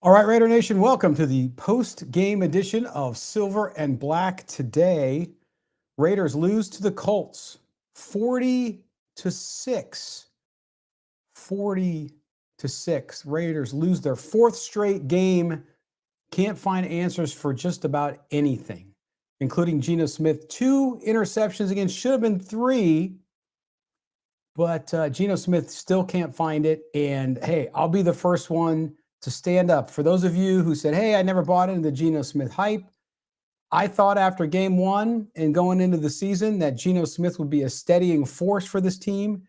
All right, Raider Nation, welcome to the post-game edition of Silver and Black. Today, Raiders lose to the Colts 40-6. 40-6. Raiders lose their fourth straight game. Can't find answers for just about anything, including Geno Smith. 2 interceptions again, should have been 3, but Geno Smith still can't find it. And hey, I'll be the first one to stand up. For those of you who said, hey, I never bought into the Geno Smith hype, I thought after game 1 and going into the season that Geno Smith would be a steadying force for this team.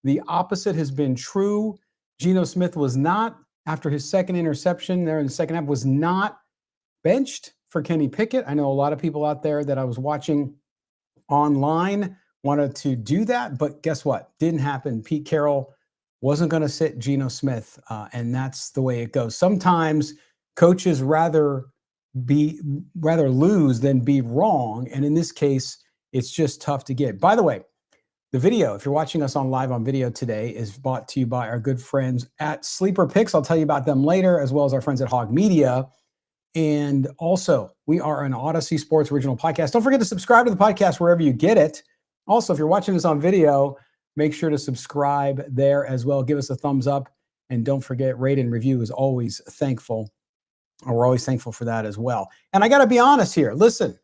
The opposite has been true. Geno Smith was not, after his second interception there in the second half, was not benched for Kenny Pickett. I know a lot of people out there that I was watching online wanted to do that, but guess what? Didn't happen. Pete Carroll wasn't going to sit Geno Smith, and that's the way it goes. Sometimes coaches rather lose than be wrong, and in this case, it's just tough to get. By the way, the video, if you're watching us live on video today, is brought to you by our good friends at Sleeper Picks. I'll tell you about them later, as well as our friends at Hog Media. And also, we are an Odyssey Sports original podcast. Don't forget to subscribe to the podcast wherever you get it. Also, if you're watching this on video, make sure to subscribe there as well. Give us a thumbs up. And don't forget, rate and review is always thankful. Or we're always thankful for that as well. And I got to be honest here. Listen,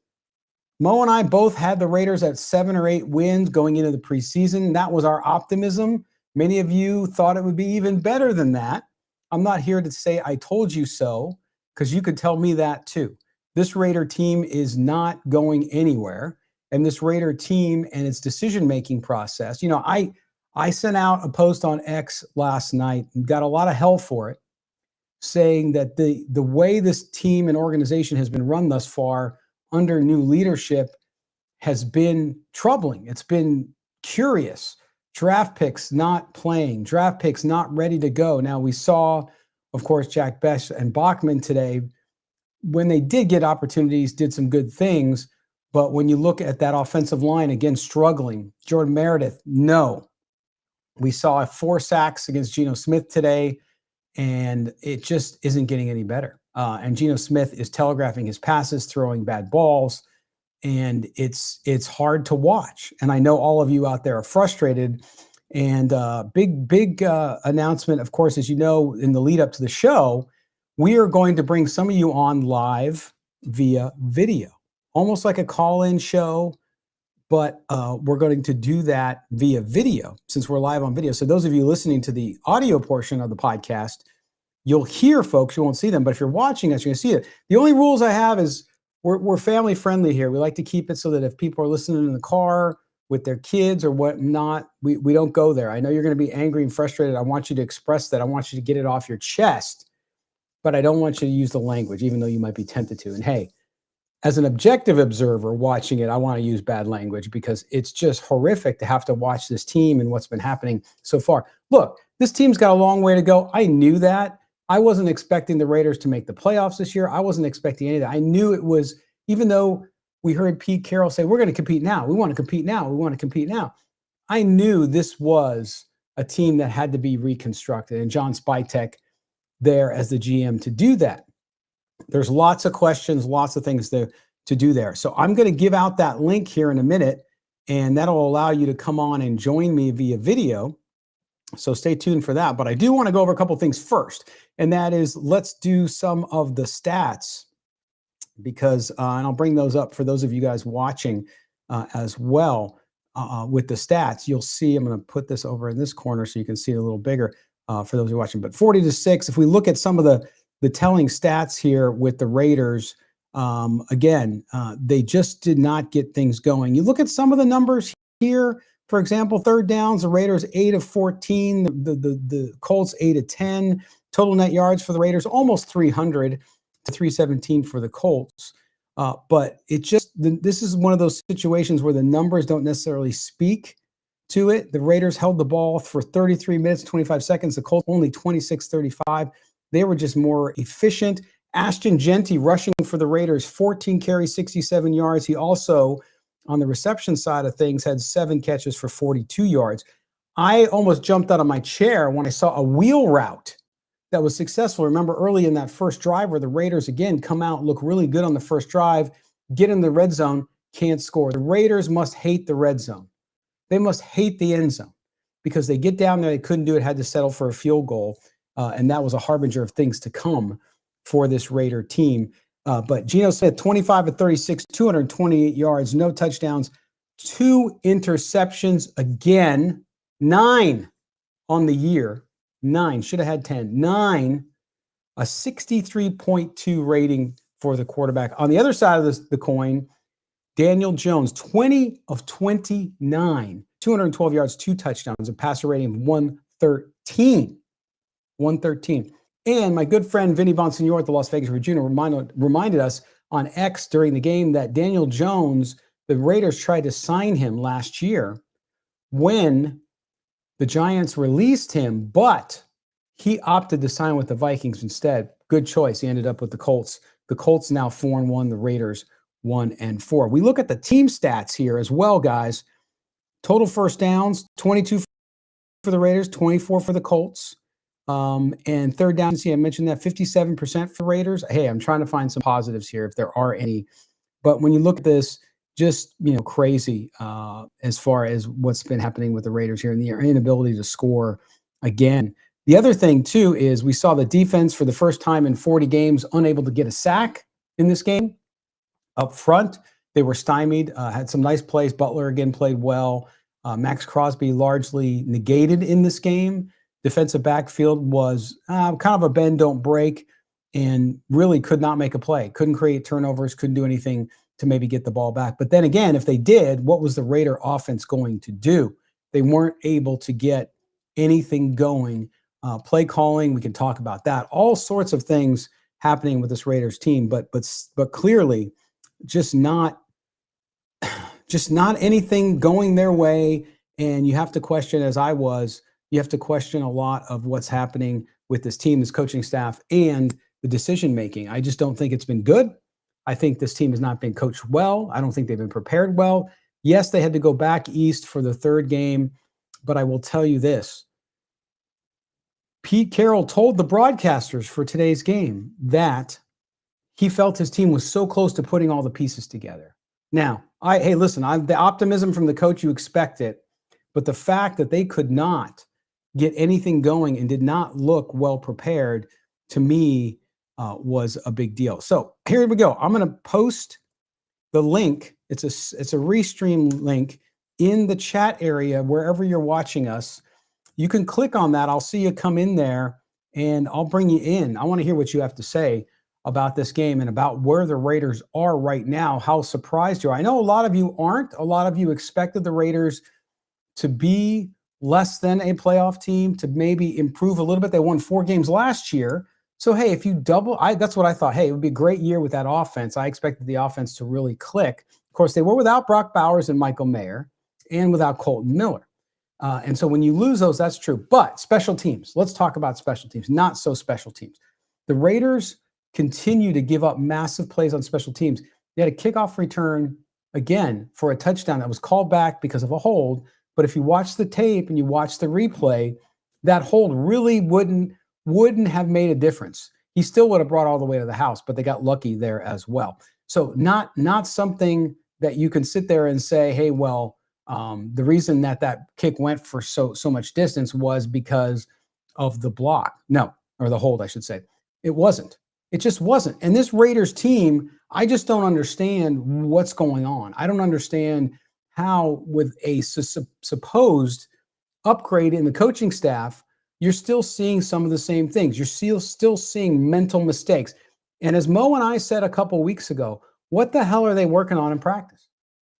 Mo and I both had the Raiders at 7 or 8 wins going into the preseason. That was our optimism. Many of you thought it would be even better than that. I'm not here to say I told you so, because you could tell me that too. This Raider team is not going anywhere. And this Raider team and its decision-making process, you know, I sent out a post on X last night and got a lot of hell for it, saying that the way this team and organization has been run thus far under new leadership has been troubling. It's been curious. Draft picks not playing, draft picks not ready to go. Now, we saw, of course, Jack Best and Bachman today, when they did get opportunities, did some good things. But when you look at that offensive line, again, struggling. Jordan Meredith, no. We saw 4 sacks against Geno Smith today, and it just isn't getting any better. And Geno Smith is telegraphing his passes, throwing bad balls, and it's hard to watch. And I know all of you out there are frustrated. And big announcement, of course, as you know, in the lead up to the show, we are going to bring some of you on live via video. Almost like a call-in show, but we're going to do that via video since we're live on video. So those of you listening to the audio portion of the podcast, you'll hear folks, you won't see them, but if you're watching us, you're going to see it. The only rules I have is we're family friendly here. We like to keep it so that if people are listening in the car with their kids or whatnot, we don't go there. I know you're going to be angry and frustrated. I want you to express that. I want you to get it off your chest, but I don't want you to use the language, even though you might be tempted to. And hey, as an objective observer watching it, I want to use bad language because it's just horrific to have to watch this team and what's been happening so far. Look, this team's got a long way to go. I knew that. I wasn't expecting the Raiders to make the playoffs this year. I wasn't expecting any of that. I knew it was, even though we heard Pete Carroll say, we're going to compete now. We want to compete now. We want to compete now. I knew this was a team that had to be reconstructed, and John Spytek there as the GM to do that. There's lots of questions, lots of things to do there. So I'm going to give out that link here in a minute, and that'll allow you to come on and join me via video. So stay tuned for that. But I do want to go over a couple of things first, and that is let's do some of the stats because, and I'll bring those up for those of you guys watching as well with the stats. You'll see, I'm going to put this over in this corner so you can see it a little bigger for those who are watching. But 40-6, if we look at some of the telling stats here with the Raiders, again, they just did not get things going. You look at some of the numbers here, for example, third downs, the Raiders 8 of 14, the Colts 8 of 10, total net yards for the Raiders, almost 300 to 317 for the Colts. But it just, this is one of those situations where the numbers don't necessarily speak to it. The Raiders held the ball for 33 minutes, 25 seconds. The Colts only 26-35. They were just more efficient. Ashton Jeanty rushing for the Raiders, 14 carries, 67 yards. He also, on the reception side of things, had 7 catches for 42 yards. I almost jumped out of my chair when I saw a wheel route that was successful. Remember early in that first drive where the Raiders, again, come out, look really good on the first drive, get in the red zone, can't score. The Raiders must hate the red zone. They must hate the end zone because they get down there, they couldn't do it, had to settle for a field goal. And that was a harbinger of things to come for this Raider team. But Geno Smith, 25 of 36, 228 yards, no touchdowns, 2 interceptions again, 9 on the year. 9, should have had 10. 9, a 63.2 rating for the quarterback. On the other side of the coin, Daniel Jones, 20 of 29, 212 yards, 2 touchdowns, a passer rating of 113. 113. And my good friend Vinny Bonsignor at the Las Vegas Review reminded us on X during the game that Daniel Jones, the Raiders tried to sign him last year when the Giants released him, but he opted to sign with the Vikings instead. Good choice. He ended up with the Colts. The Colts now 4-1, the Raiders 1-4. We look at the team stats here as well, guys. Total first downs, 22 for the Raiders, 24 for the Colts. And third down, see, I mentioned that 57% for Raiders. Hey, I'm trying to find some positives here if there are any. But when you look at this, just, crazy as far as what's been happening with the Raiders here and their inability to score again. The other thing, too, is we saw the defense for the first time in 40 games unable to get a sack in this game. Up front, they were stymied, had some nice plays. Butler, again, played well. Max Crosby largely negated in this game. Defensive backfield was kind of a bend, don't break, and really could not make a play. Couldn't create turnovers, couldn't do anything to maybe get the ball back. But then again, if they did, what was the Raider offense going to do? They weren't able to get anything going. Play calling, we can talk about that. All sorts of things happening with this Raiders team, but clearly just not anything going their way. And you have to question, as I was, you have to question a lot of what's happening with this team, this coaching staff, and the decision making. I just don't think it's been good. I think this team has not been coached well. I don't think they've been prepared well. Yes, they had to go back east for the third game, but I will tell you this. Pete Carroll told the broadcasters for today's game that he felt his team was so close to putting all the pieces together. Now, hey, listen, the optimism from the coach, you expect it, but the fact that they could not get anything going and did not look well prepared, to me, was a big deal. So here we go. I'm going to post the link. It's a restream link in the chat area wherever you're watching us. You can click on that. I'll see you come in there, and I'll bring you in. I want to hear what you have to say about this game and about where the Raiders are right now, how surprised you are. I know a lot of you aren't. A lot of you expected the Raiders to be less than a playoff team, to maybe improve a little bit. They won 4 games last year. So, hey, if you double, that's what I thought. Hey, it would be a great year with that offense. I expected the offense to really click. Of course, they were without Brock Bowers and Michael Mayer and without Colton Miller. And so when you lose those, that's true. But special teams, let's talk about special teams, not so special teams. The Raiders continue to give up massive plays on special teams. They had a kickoff return, again, for a touchdown that was called back because of a hold. But if you watch the tape and you watch the replay, that hold really wouldn't have made a difference. He still would have brought all the way to the house, but they got lucky there as well. So not something that you can sit there and say, hey, well, the reason that kick went for so much distance was because of the block. No, or the hold, I should say. It wasn't. It just wasn't. And this Raiders team, I just don't understand what's going on. I don't understand how, with a supposed upgrade in the coaching staff, you're still seeing some of the same things. You're still seeing mental mistakes. And as Mo and I said a couple weeks ago, what the hell are they working on in practice?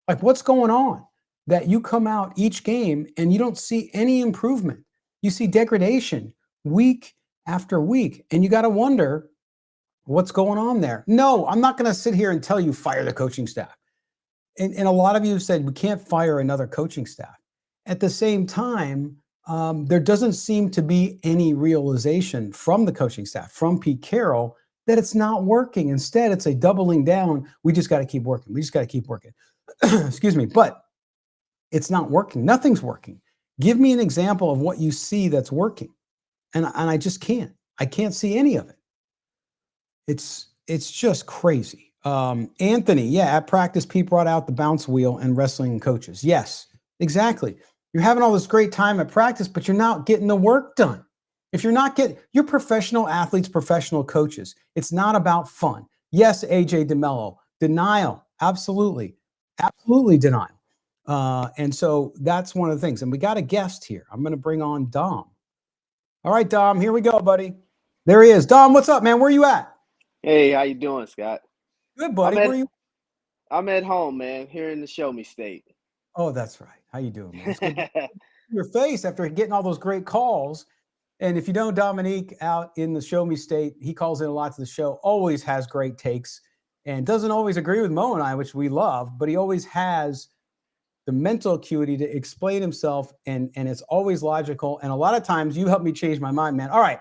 Like, what's going on that you come out each game and you don't see any improvement? You see degradation week after week. And you got to wonder what's going on there. No, I'm not going to sit here and tell you fire the coaching staff. And a lot of you have said we can't fire another coaching staff. At the same time, there doesn't seem to be any realization from the coaching staff, from Pete Carroll, that it's not working. Instead, it's a doubling down. We just got to keep working. We just got to keep working. Excuse me. But it's not working. Nothing's working. Give me an example of what you see that's working. And I just can't. I can't see any of it. It's just crazy. Anthony, yeah, at practice, Pete brought out the bounce wheel and wrestling coaches. Yes, exactly. You're having all this great time at practice, but you're not getting the work done. If you're not getting, you're professional athletes, professional coaches. It's not about fun. Yes, AJ DeMello, denial, absolutely, absolutely denial. And so that's one of the things. And we got a guest here. I'm going to bring on Dom. All right, Dom, here we go, buddy. There he is. Dom, what's up, man? Where are you at? Hey, how you doing, Scott? Good, buddy. Where are you? I'm at home, man, here in the Show Me State. Oh, that's right. How you doing, man? It's good to see your face after getting all those great calls. And if you know Dominique out in the Show Me State, he calls in a lot to the show, always has great takes and doesn't always agree with Mo and I, which we love, but he always has the mental acuity to explain himself, and it's always logical. And a lot of times you help me change my mind, man. All right,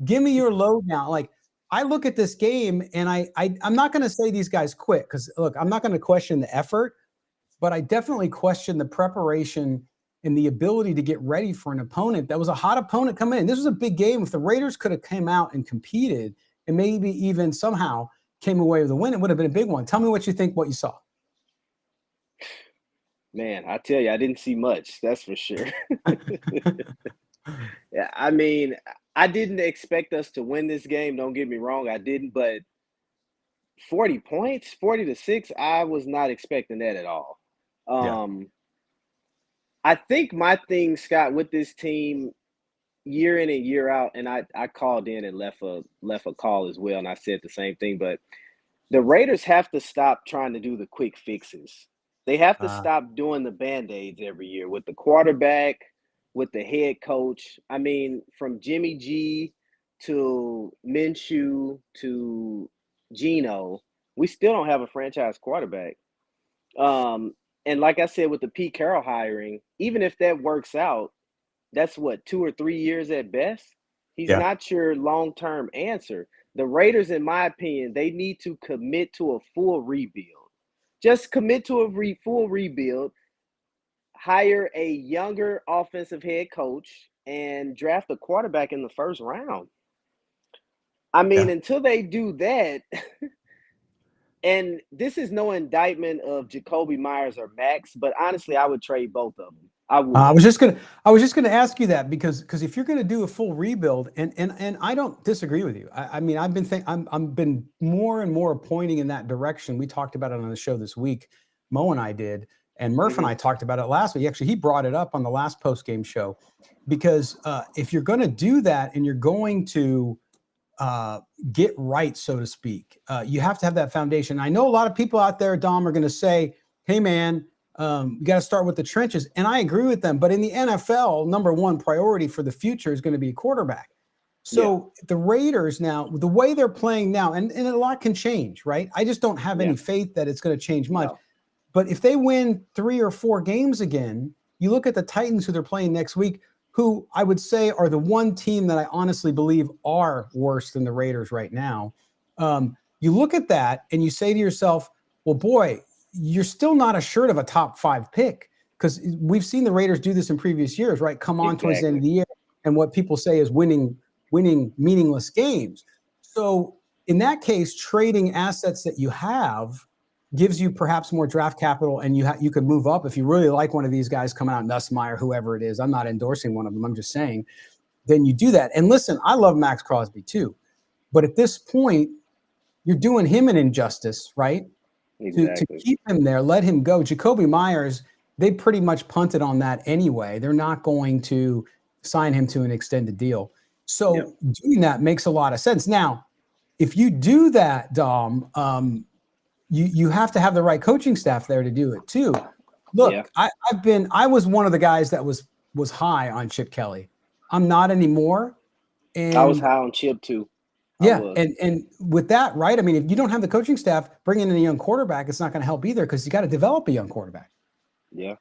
give me your lowdown. Like, I look at this game and I'm not going to say these guys quit, because look, I'm not going to question the effort, but I definitely question the preparation and the ability to get ready for an opponent that was a hot opponent coming in. This was a big game. If the Raiders could have came out and competed and maybe even somehow came away with a win, it would have been a big one. Tell me what you think, what you saw. Man, I tell you, I didn't see much. That's for sure. Yeah, I mean, I didn't expect us to win this game. Don't get me wrong, I didn't. But 40 points, 40-6, I was not expecting that at all. Yeah. I think my thing, Scott, with this team, year in and year out, and I called in and left a call as well, and I said the same thing. But the Raiders have to stop trying to do the quick fixes. They have to stop doing the Band-Aids every year with the quarterback, with the head coach. I mean, from Jimmy G to Minshew to Geno, we still don't have a franchise quarterback. And like I said, with the Pete Carroll hiring, even if that works out, that's what, 2 or 3 years at best. He's not your long-term answer. The Raiders, in my opinion, they need to commit to a full rebuild. Just commit to a full rebuild, hire a younger offensive head coach, and draft a quarterback in the first round. I mean, until they do that, and this is no indictment of Jacoby Myers or Max, but honestly, I would trade both of them. I would. I was just gonna ask you that, because if you're gonna do a full rebuild, and I don't disagree with you. I mean, I've been more and more pointing in that direction. We talked about it on the show this week. Mo and I did, and Murph and I talked about it last week. Actually, he brought it up on the last post-game show, because if you're going to do that and you're going to get right, so to speak, you have to have that foundation. I know a lot of people out there, Dom, are going to say, "Hey, man, you got to start with the trenches," and I agree with them. But in the NFL, number one priority for the future is going to be a quarterback. So the Raiders now, the way they're playing now, and a lot can change, right? I just don't have any faith that it's going to change much. No. But if they win 3 or 4 games again, you look at the Titans, who they're playing next week, who I would say are the one team that I honestly believe are worse than the Raiders right now. You look at that and you say to yourself, well, boy, you're still not assured of a top 5 pick, because we've seen the Raiders do this in previous years, right? Come on towards the end of the year, and what people say is winning meaningless games. So in that case, trading assets that you have gives you perhaps more draft capital, and you could move up if you really like one of these guys coming out, Nussmeier, whoever it is. I'm not endorsing one of them. I'm just saying, then you do that. And listen, I love Max Crosby too, but at this point, you're doing him an injustice, right? To keep him there, let him go. Jacoby Myers, they pretty much punted on that anyway. They're not going to sign him to an extended deal. So doing that makes a lot of sense. Now, if you do that, Dom, you have to have the right coaching staff there to do it too. Look, I was one of the guys that was high on Chip Kelly. I'm not anymore. And I was high on Chip too. And with that, right? I mean, if you don't have the coaching staff, bringing in a young quarterback, it's not going to help either, because you got to develop a young quarterback. Yeah.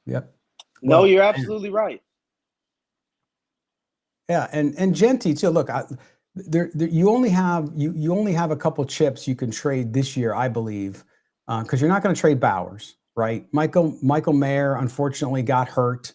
Yep. No, you're absolutely right. Yeah, and Genti too. Look, you only have a couple chips you can trade this year, I believe, because you're not going to trade Bowers, right? Michael Mayer unfortunately got hurt.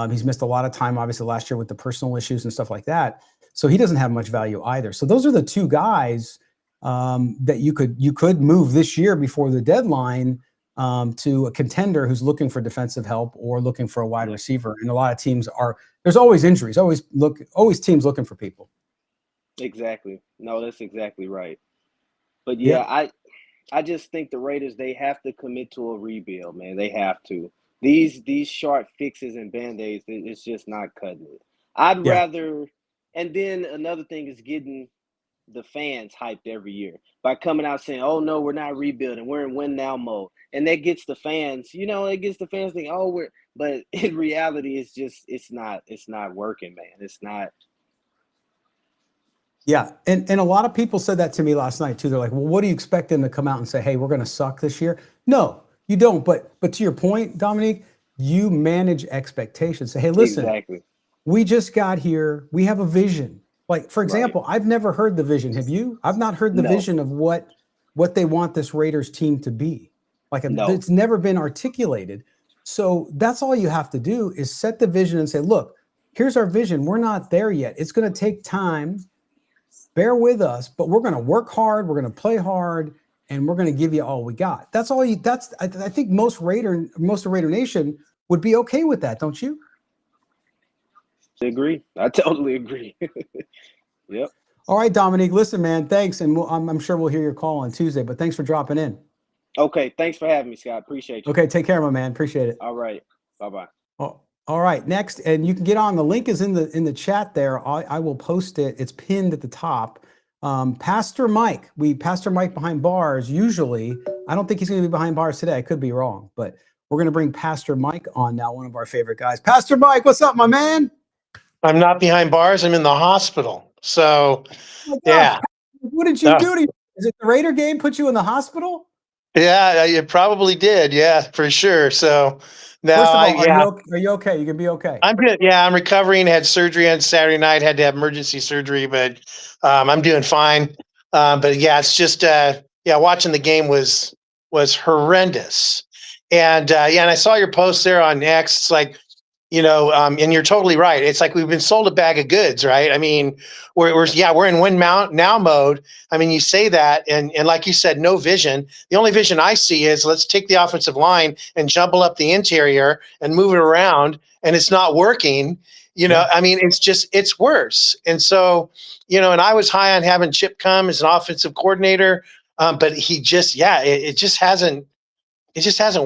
He's missed a lot of time, obviously, last year with the personal issues and stuff like that. So he doesn't have much value either. So those are the two guys that you could move this year before the deadline to a contender who's looking for defensive help or looking for a wide receiver. And a lot of teams there's always injuries, always teams looking for people. Exactly. No, that's exactly right. But yeah, I just think the Raiders, they have to commit to a rebuild, man. They have to. These short fixes and band-aids, it's just not cutting it. I'd rather, and then another thing is getting the fans hyped every year by coming out saying, "Oh no, we're not rebuilding. We're in win now mode," and that gets the fans. It gets the fans thinking, "Oh, we're." But in reality, it's not working, man. It's not. Yeah, and a lot of people said that to me last night too. They're like, "Well, what do you expect them to come out and say? Hey, we're going to suck this year?" No, you don't. But to your point, Dominique, you manage expectations. Say, "Hey, listen, Exactly. We just got here. We have a vision." Like, for example, I've never heard the vision. Have you? I've not heard the vision of what they want this Raiders team to be. Like, it's never been articulated. So that's all you have to do is set the vision and say, "Look, here's our vision. We're not there yet. It's going to take time. Bear with us, but we're going to work hard. We're going to play hard, and we're going to give you all we got." That's all you. I think most of Raider Nation would be okay with that, don't you? I agree. I totally agree. Yep. All right, Dominique. Listen, man. Thanks, and I'm sure we'll hear your call on Tuesday. But thanks for dropping in. Okay. Thanks for having me, Scott. Appreciate you. Okay. Take care, my man. Appreciate it. All right. Bye-bye. Oh, all right. Next, and you can get on. The link is in the chat there. I will post it. It's pinned at the top. Pastor Mike. Pastor Mike behind bars. Usually, I don't think he's going to be behind bars today. I could be wrong, but we're going to bring Pastor Mike on now. One of our favorite guys. Pastor Mike, what's up, my man? I'm not behind bars. I'm in the hospital. So, yeah. What did you do to you? Is it the Raider game put you in the hospital? Yeah, it probably did. Yeah, for sure. So now, first of all, are you okay? You can be okay. I'm good. Yeah, I'm recovering. Had surgery on Saturday night. Had to have emergency surgery, but I'm doing fine. But yeah, it's just watching the game was horrendous. And and I saw your post there on X. It's like, and you're totally right. It's like we've been sold a bag of goods, right? I mean, we're in win now mode. I mean, you say that, and like you said, no vision. The only vision I see is let's take the offensive line and jumble up the interior and move it around, and it's not working. I mean, it's worse. And so, and I was high on having Chip come as an offensive coordinator, but he just, it just hasn't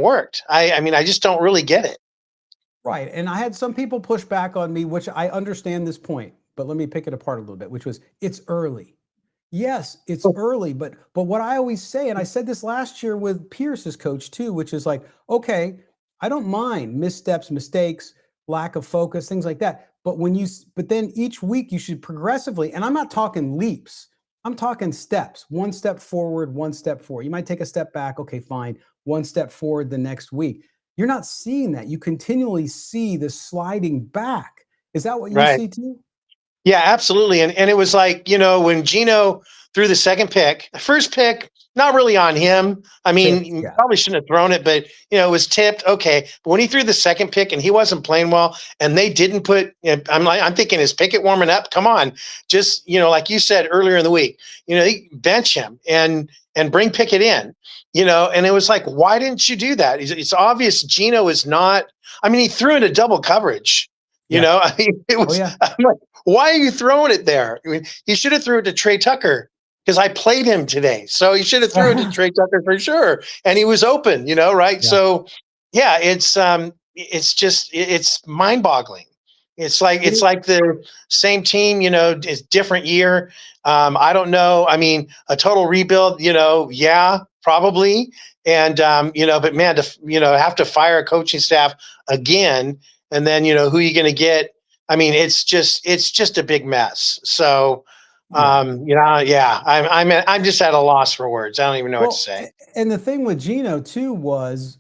worked. I mean, I just don't really get it. Right. And I had some people push back on me, which I understand this point, but let me pick it apart a little bit, which was it's early. Yes, it's early, but what I always say, and I said this last year with Pierce's coach too, which is like, okay, I don't mind missteps, mistakes, lack of focus, things like that. But then each week you should progressively, and I'm not talking leaps, I'm talking steps, one step forward, one step forward. You might take a step back. Okay, fine. One step forward the next week. You're not seeing that. You continually see the sliding back. Is that what you see too? Yeah, absolutely. And it was like, when Geno threw the second pick, the first pick, not really on him. I mean, probably shouldn't have thrown it, but it was tipped. Okay. But when he threw the second pick and he wasn't playing well and they didn't put, I'm thinking, is Pickett warming up? Come on. Just, like you said earlier in the week, they bench him and bring Pickett in, and it was like, why didn't you do that? It's obvious Geno is not, I mean, he threw into double coverage, I mean, it was, I'm like, why are you throwing it there? I mean, he should have threw it to Trey Tucker because I played him today. So he should have threw it to Trey Tucker for sure. And he was open, right? Yeah. So it's mind boggling. It's like the same team, it's different year. I don't know. I mean, a total rebuild, probably. And, but man, to, have to fire a coaching staff again, and then, who are you going to get? I mean, it's just a big mess. So, I'm just at a loss for words. I don't even know what to say. And the thing with Geno too was,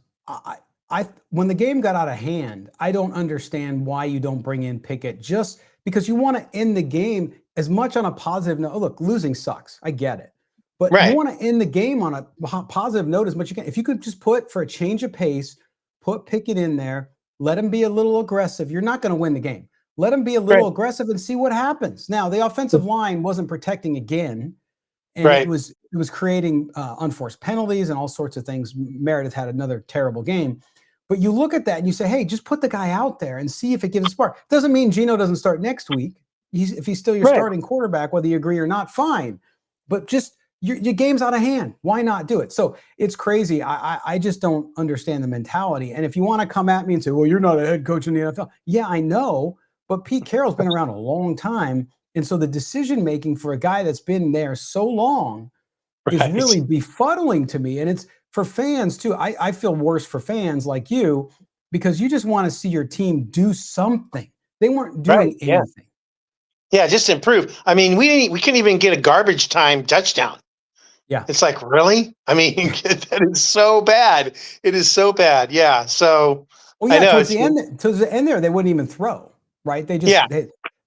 when the game got out of hand, I don't understand why you don't bring in Pickett, just because you want to end the game as much on a positive note. Oh, look, losing sucks. I get it. But you want to end the game on a positive note as much as you can. If you could just for a change of pace, put Pickett in there, Let him be a little aggressive. You're not going to win the game. Let him be a little aggressive and see what happens. Now, the offensive line wasn't protecting again, and it was creating unforced penalties and all sorts of things. Meredith had another terrible game. But you look at that and you say, hey, just put the guy out there and see if it gives a spark. Doesn't mean Geno doesn't start next week. If he's still your starting quarterback, whether you agree or not, fine. But just your game's out of hand. Why not do it? So it's crazy. I just don't understand the mentality. And if you want to come at me and say, well, you're not a head coach in the NFL. Yeah, I know. But Pete Carroll's been around a long time. And so the decision-making for a guy that's been there so long is really befuddling to me. And it's for fans too. I feel worse for fans like you because you just want to see your team do something. They weren't doing anything. Yeah, just improve. I mean, we couldn't even get a garbage time touchdown. Yeah. It's like, really? I mean, that is so bad. It is so bad. Yeah. So I know towards the end there, they wouldn't even throw, right? They just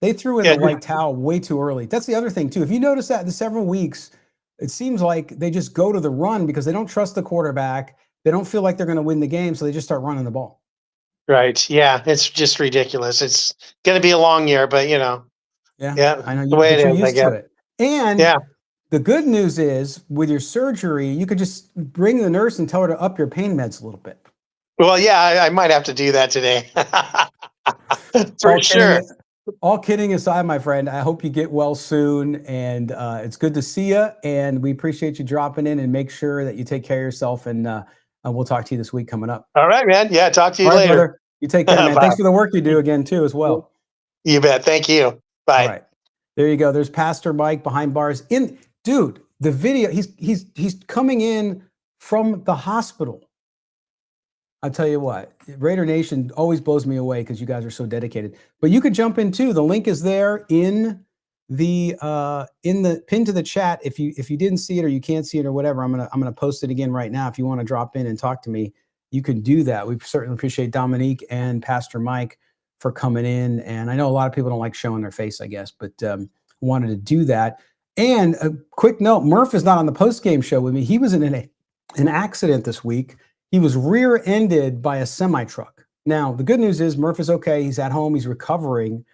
they threw in the white towel way too early. That's the other thing too. If you notice that in the several weeks, it seems like they just go to the run because they don't trust the quarterback. They don't feel like they're going to win the game, so they just start running the ball. Right. Yeah. It's just ridiculous. It's going to be a long year, but Yeah, I know you're used to it. And the good news is with your surgery, you could just bring the nurse and tell her to up your pain meds a little bit. Well, yeah, I might have to do that today. For sure. All kidding aside, my friend, I hope you get well soon. And it's good to see you. And we appreciate you dropping in, and make sure that you take care of yourself. And we'll talk to you this week coming up. All right, man. Yeah, talk to you later. Brother. You take care, man. Thanks for the work you do again, too, as well. You bet. Thank you. Bye. All right. There you go. There's Pastor Mike behind bars. Dude, the video, he's coming in from the hospital. I'll tell you what, Raider Nation always blows me away because you guys are so dedicated. But you could jump in too. The link is there in the pin to the chat. If you didn't see it or you can't see it or whatever, I'm gonna post it again right now. If you want to drop in and talk to me, you can do that. We certainly appreciate Dominique and Pastor Mike for coming in. And I know a lot of people don't like showing their face, I guess, but wanted to do that. And a quick note, Murph is not on the post-game show with me. He was in an accident this week. He was rear-ended by a semi-truck. Now, the good news is Murph is okay. He's at home. He's recovering.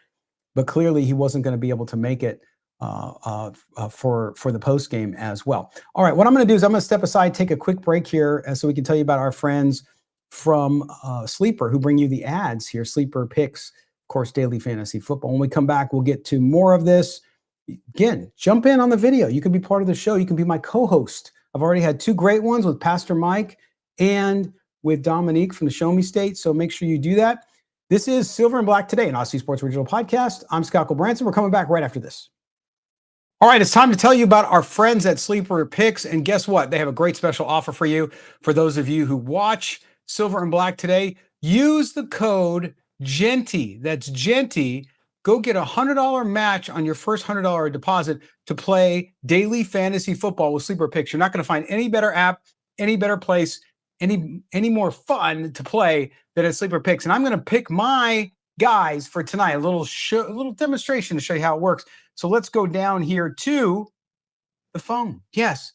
But clearly, he wasn't going to be able to make it for the post-game as well. All right, what I'm going to do is I'm going to step aside, take a quick break here so we can tell you about our friends from Sleeper who bring you the ads here. Sleeper Picks, of course, daily fantasy football. When we come back, we'll get to more of this. Again, jump in on the video. You can be part of the show. You can be my co-host. I've already had two great ones with Pastor Mike and with Dominique from the Show Me State. So make sure you do that. This is Silver and Black Today, an Aussie Sports Original Podcast. I'm Scott Gulbransen. We're coming back right after this. All right, it's time to tell you about our friends at Sleeper Picks. And guess what? They have a great special offer for you. For those of you who watch Silver and Black Today, use the code GENTY. That's GENTY. Go get a $100 match on your first $100 deposit to play daily fantasy football with Sleeper Picks. You're not going to find any better app, any better place, any more fun to play than at Sleeper Picks. And I'm going to pick my guys for tonight. A little demonstration to show you how it works. So let's go down here to the phone. Yes,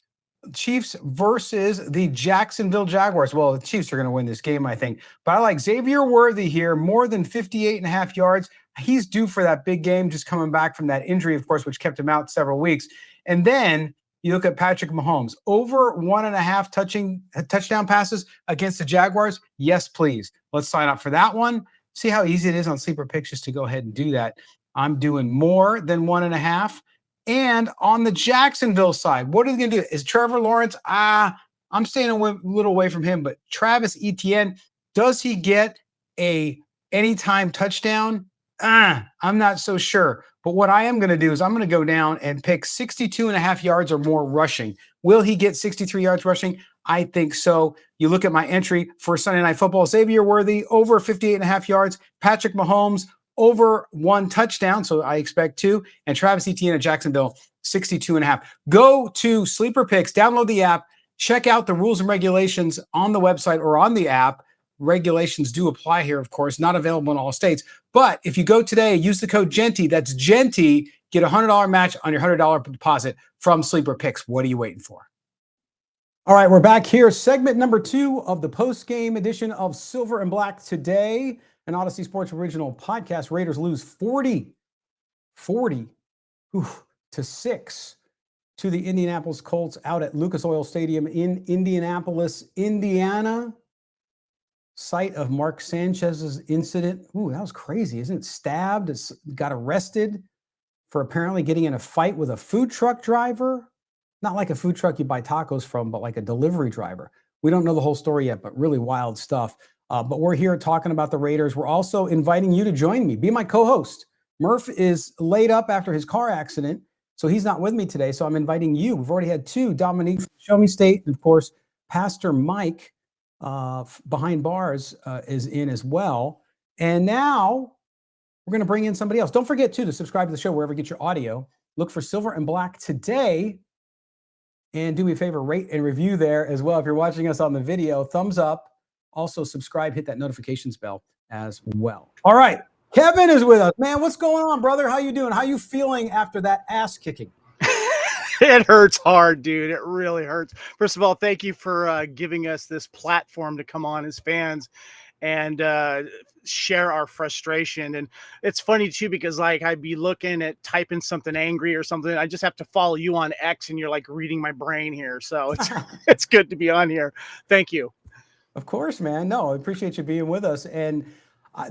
Chiefs versus the Jacksonville Jaguars. Well, the Chiefs are going to win this game, I think. But I like Xavier Worthy here, more than 58.5 yards. He's due for that big game, just coming back from that injury, of course, which kept him out several weeks. And then you look at Patrick Mahomes, over 1.5 touchdown passes against the Jaguars. Yes, please. Let's sign up for that one. See how easy it is on Sleeper Picks just to go ahead and do that. I'm doing more than 1.5. And on the Jacksonville side, what are they going to do? Is Trevor Lawrence? I'm staying a little away from him, but Travis Etienne, does he get a anytime touchdown? I'm not so sure. But what I am going to do is I'm going to go down and pick 62.5 yards or more rushing. Will he get 63 yards rushing? I think so. You look at my entry for Sunday Night Football, Xavier Worthy, over 58.5 yards. Patrick Mahomes, over 1 touchdown, so I expect 2. And Travis Etienne at Jacksonville, 62.5. Go to Sleeper Picks, download the app, check out the rules and regulations on the website or on the app. Regulations do apply here, of course, not available in all states. But if you go today, use the code GENTY, that's GENTY, get a $100 match on your $100 deposit from Sleeper Picks. What are you waiting for? All right, we're back here. Segment number 2 of the post-game edition of Silver and Black Today. an Odyssey Sports original podcast. Raiders lose 40 to 6 to the Indianapolis Colts out at Lucas Oil Stadium in Indianapolis, Indiana. Site of Mark Sanchez's incident. Ooh, that was crazy. Isn't it? Stabbed, got arrested for apparently getting in a fight with a food truck driver. Not like a food truck you buy tacos from, but like a delivery driver. We don't know the whole story yet, but really wild stuff. But we're here talking about the Raiders. We're also inviting you to join me. Be my co-host. Murph is laid up after his car accident, so he's not with me today. So I'm inviting you. We've already had two. Dominique from Show Me State, and of course, Pastor Mike behind bars is in as well. And now we're going to bring in somebody else. Don't forget, too, to subscribe to the show wherever you get your audio. Look for Silver and Black today. And do me a favor, rate and review there as well. If you're watching us on the video, thumbs up. Also, subscribe, hit that notifications bell as well. All right. Kevin is with us. Man, what's going on, brother? How you doing? How you feeling after that ass kicking? It hurts hard, dude. It really hurts. First of all, thank you for giving us this platform to come on as fans and share our frustration. And it's funny too, because like I'd be looking at typing something angry or something. I just have to follow you on X and you're like reading my brain here. So it's good to be on here. Thank you. Of course, man. No, I appreciate you being with us. And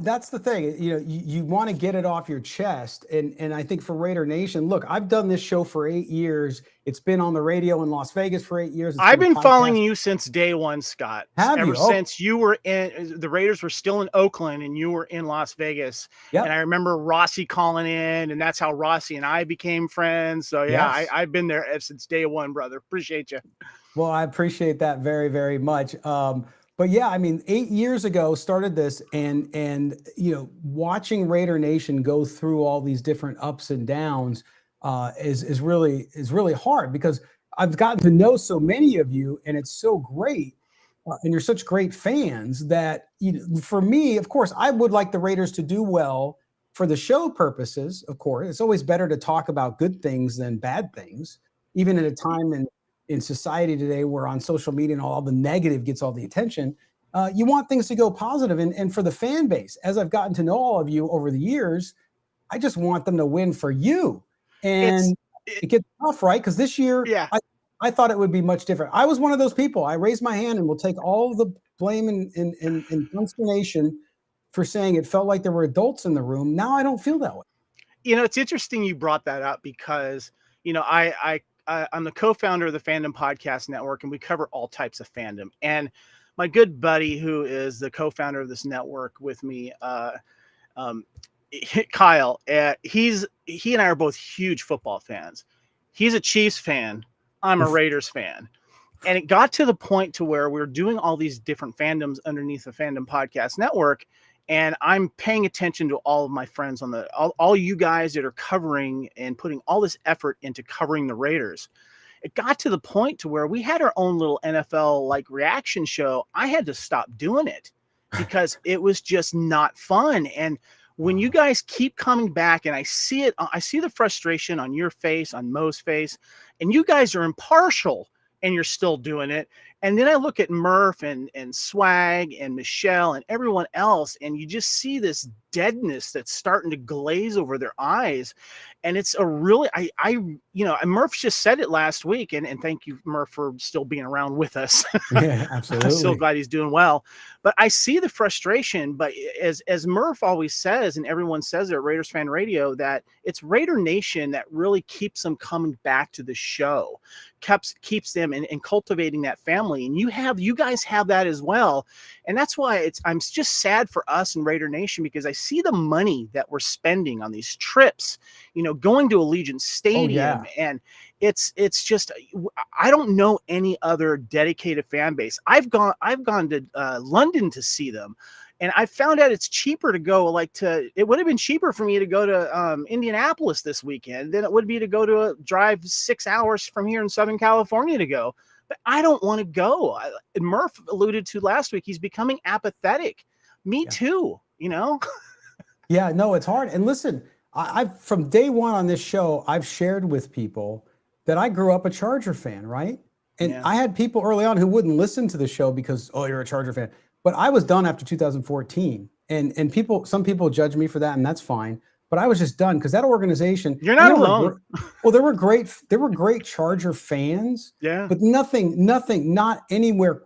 that's the thing, you want to get it off your chest. And I think for Raider Nation, look, I've done this show for 8 years. It's been on the radio in Las Vegas for 8 years. I've been following you since day one, Scott. Ever since you were in, the Raiders were still in Oakland and you were in Las Vegas. Yep. And I remember Rossi calling in, and that's how Rossi and I became friends. So yeah, yes. I've been there since day one, brother. Appreciate you. Well, I appreciate that very, very much. But yeah, I mean, 8 years ago started this, and watching Raider Nation go through all these different ups and downs is really hard, because I've gotten to know so many of you, and it's so great, and you're such great fans that for me, of course, I would like the Raiders to do well for the show purposes. Of course, it's always better to talk about good things than bad things, even at a time in society today where on social media and all the negative gets all the attention. You want things to go positive. And for the fan base, as I've gotten to know all of you over the years, I just want them to win for you. And it gets tough, right? Because this year, I thought it would be much different. I was one of those people. I raised my hand and will take all the blame and consternation for saying it felt like there were adults in the room. Now I don't feel that way. It's interesting you brought that up, because, I'm the co-founder of the Fandom Podcast Network, and we cover all types of fandom. And my good buddy, who is the co-founder of this network with me, Kyle, he and I are both huge football fans. He's a Chiefs fan. I'm a Raiders fan. And it got to the point to where we're doing all these different fandoms underneath the Fandom Podcast Network. And I'm paying attention to all of my friends on all you guys that are covering and putting all this effort into covering the Raiders. It got to the point to where we had our own little NFL like reaction show. I had to stop doing it because it was just not fun. And when you guys keep coming back, and I see it, I see the frustration on your face, on Mo's face, and you guys are impartial and you're still doing it. And then I look at Murph and Swag and Michelle and everyone else, and you just see this deadness that's starting to glaze over their eyes. And it's a really, Murph just said it last week, and thank you, Murph, for still being around with us. Yeah, absolutely. I'm so glad he's doing well. But I see the frustration, but as Murph always says, and everyone says at Raiders Fan Radio, that it's Raider Nation that really keeps them coming back to the show, keeps them and cultivating that family. And you guys have that as well. And that's why I'm just sad for us in Raider Nation, because I see the money that we're spending on these trips, going to Allegiant Stadium. And it's just, I don't know any other dedicated fan base. I've gone to London to see them, and I found out it's cheaper to go it would have been cheaper for me to go to Indianapolis this weekend than it would be to go to drive 6 hours from here in Southern California to go. But I don't want to go. Murph alluded to last week, he's becoming apathetic. Me too, Yeah, no, it's hard. And listen, I've from day one on this show, I've shared with people that I grew up a Charger fan, right? And I had people early on who wouldn't listen to the show because, oh, you're a Charger fan. But I was done after 2014. And some people judge me for that, and that's fine. But I was just done because that organization. You're not alone. Well, there were great Charger fans. Yeah. But nothing, not anywhere,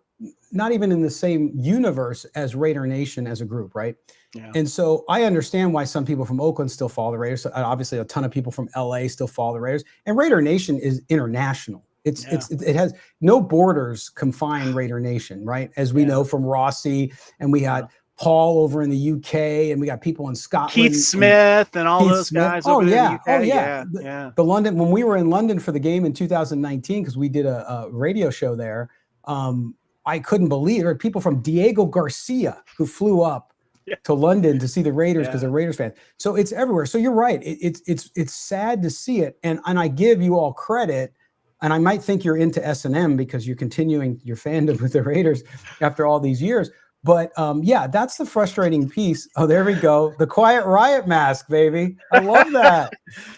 not even in the same universe as Raider Nation as a group, right? Yeah. And so I understand why some people from Oakland still follow the Raiders. Obviously, a ton of people from LA still follow the Raiders. And Raider Nation is international. It has no borders confine Raider Nation, right? As we know from Rossi, and we had Paul over in the UK, and we got people in Scotland. Keith Smith and all those guys over there in the UK. Oh, yeah. The London, when we were in London for the game in 2019, because we did a radio show there, I couldn't believe there were people from Diego Garcia who flew up to London to see the Raiders because they're Raiders fans. So it's everywhere. So you're right. It's sad to see it. And I give you all credit. And I might think you're into S&M because you're continuing your fandom with the Raiders after all these years. But that's the frustrating piece. Oh, there we go. The Quiet Riot mask, baby. I love that.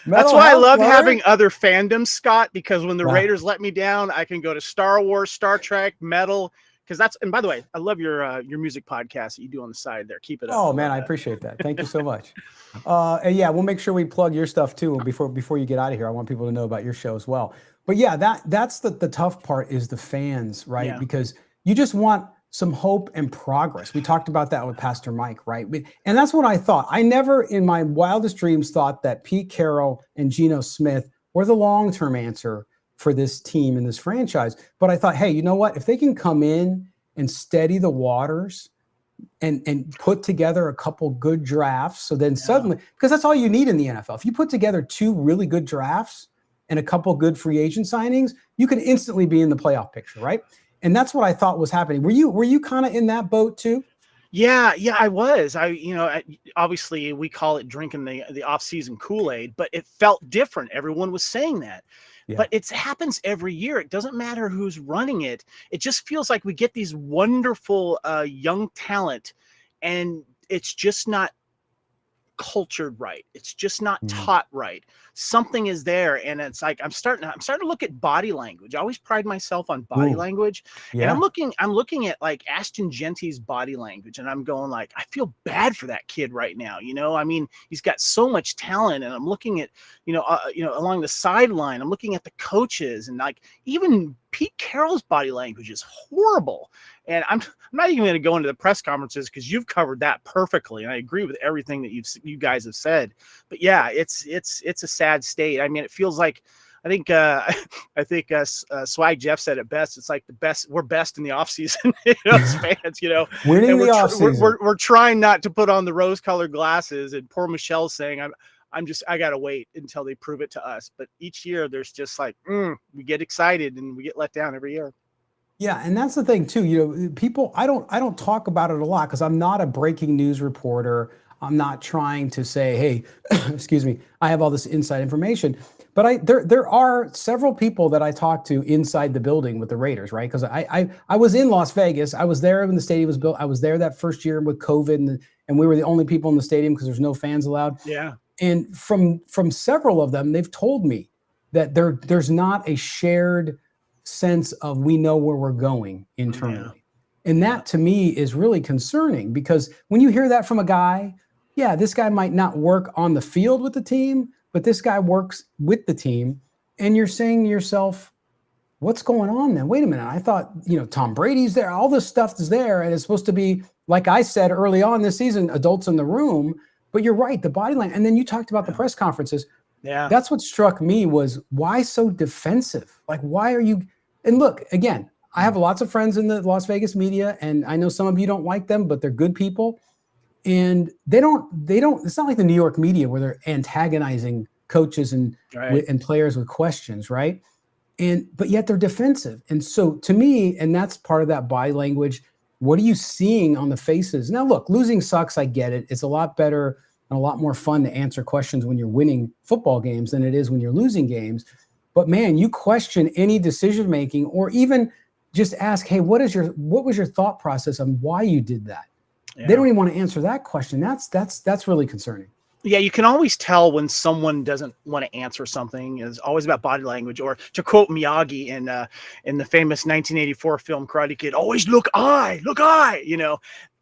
That's why I love having other fandoms, Scott, because when the Raiders let me down, I can go to Star Wars, Star Trek, metal. And by the way, I love your music podcast that you do on the side there. Keep it up. Oh, man, I appreciate that. Thank you so much. And we'll make sure we plug your stuff too before you get out of here. I want people to know about your show as well. But that's the tough part is the fans, right? Yeah. Because you just want some hope and progress. We talked about that with Pastor Mike, right? And that's what I thought. I never in my wildest dreams thought that Pete Carroll and Geno Smith were the long-term answer for this team and this franchise. But I thought, hey, you know what? If they can come in and steady the waters and put together a couple good drafts, so then suddenly, because that's all you need in the NFL. If you put together 2 really good drafts and a couple good free agent signings, you can instantly be in the playoff picture, right? And that's what I thought was happening. Were you kind of in that boat too? Yeah, I was. Obviously we call it drinking the off-season Kool-Aid, but it felt different. Everyone was saying that. Yeah. But it happens every year. It doesn't matter who's running it. It just feels like we get these wonderful young talent, and it's just not cultured right. It's just not taught right. Something is there, and it's like I'm starting to look at body language. I always pride myself on body language, and I'm looking at like Ashton Genty's body language, and I'm going like, I feel bad for that kid right now. I mean, he's got so much talent, and I'm looking at along the sideline. I'm looking at the coaches, and like even Pete Carroll's body language is horrible. And I'm not even going to go into the press conferences because you've covered that perfectly, and I agree with everything that you guys have said. But yeah, it's a sad state. I mean, it feels like I think Swag Jeff said it best. It's like we're best in the offseason, as fans, Winning and the offseason. We're trying not to put on the rose-colored glasses. And poor Michelle's saying, I gotta wait until they prove it to us. But each year there's just like we get excited and we get let down every year. Yeah, and that's the thing too. People, I don't talk about it a lot because I'm not a breaking news reporter. I'm not trying to say, hey, excuse me, I have all this inside information. But there are several people that I talked to inside the building with the Raiders, right? Because I was in Las Vegas. I was there when the stadium was built. I was there that first year with COVID, and we were the only people in the stadium because there's no fans allowed. Yeah. And from several of them, they've told me that there's not a shared sense of we know where we're going internally. And that to me is really concerning because when you hear that from a guy, this guy might not work on the field with the team, but this guy works with the team. And you're saying to yourself, what's going on then? Wait a minute. I thought, Tom Brady's there. All this stuff is there. And it's supposed to be, like I said early on this season, adults in the room. But you're right, the body language. And then you talked about the press conferences. Yeah. That's what struck me was why so defensive? Like, why are you? And look, again, I have lots of friends in the Las Vegas media, and I know some of you don't like them, but they're good people. And they don't, it's not like the New York media where they're antagonizing coaches and players with questions, right? But yet they're defensive. And so to me, and that's part of that body language, what are you seeing on the faces? Now, look, losing sucks. I get it. It's a lot better and a lot more fun to answer questions when you're winning football games than it is when you're losing games. But man, you question any decision-making or even just ask, hey, what was your thought process on why you did that? Yeah. They don't even want to answer that question. That's really concerning. Yeah, you can always tell when someone doesn't want to answer something. It's always about body language. Or to quote Miyagi in the famous 1984 film Karate Kid, always look eye.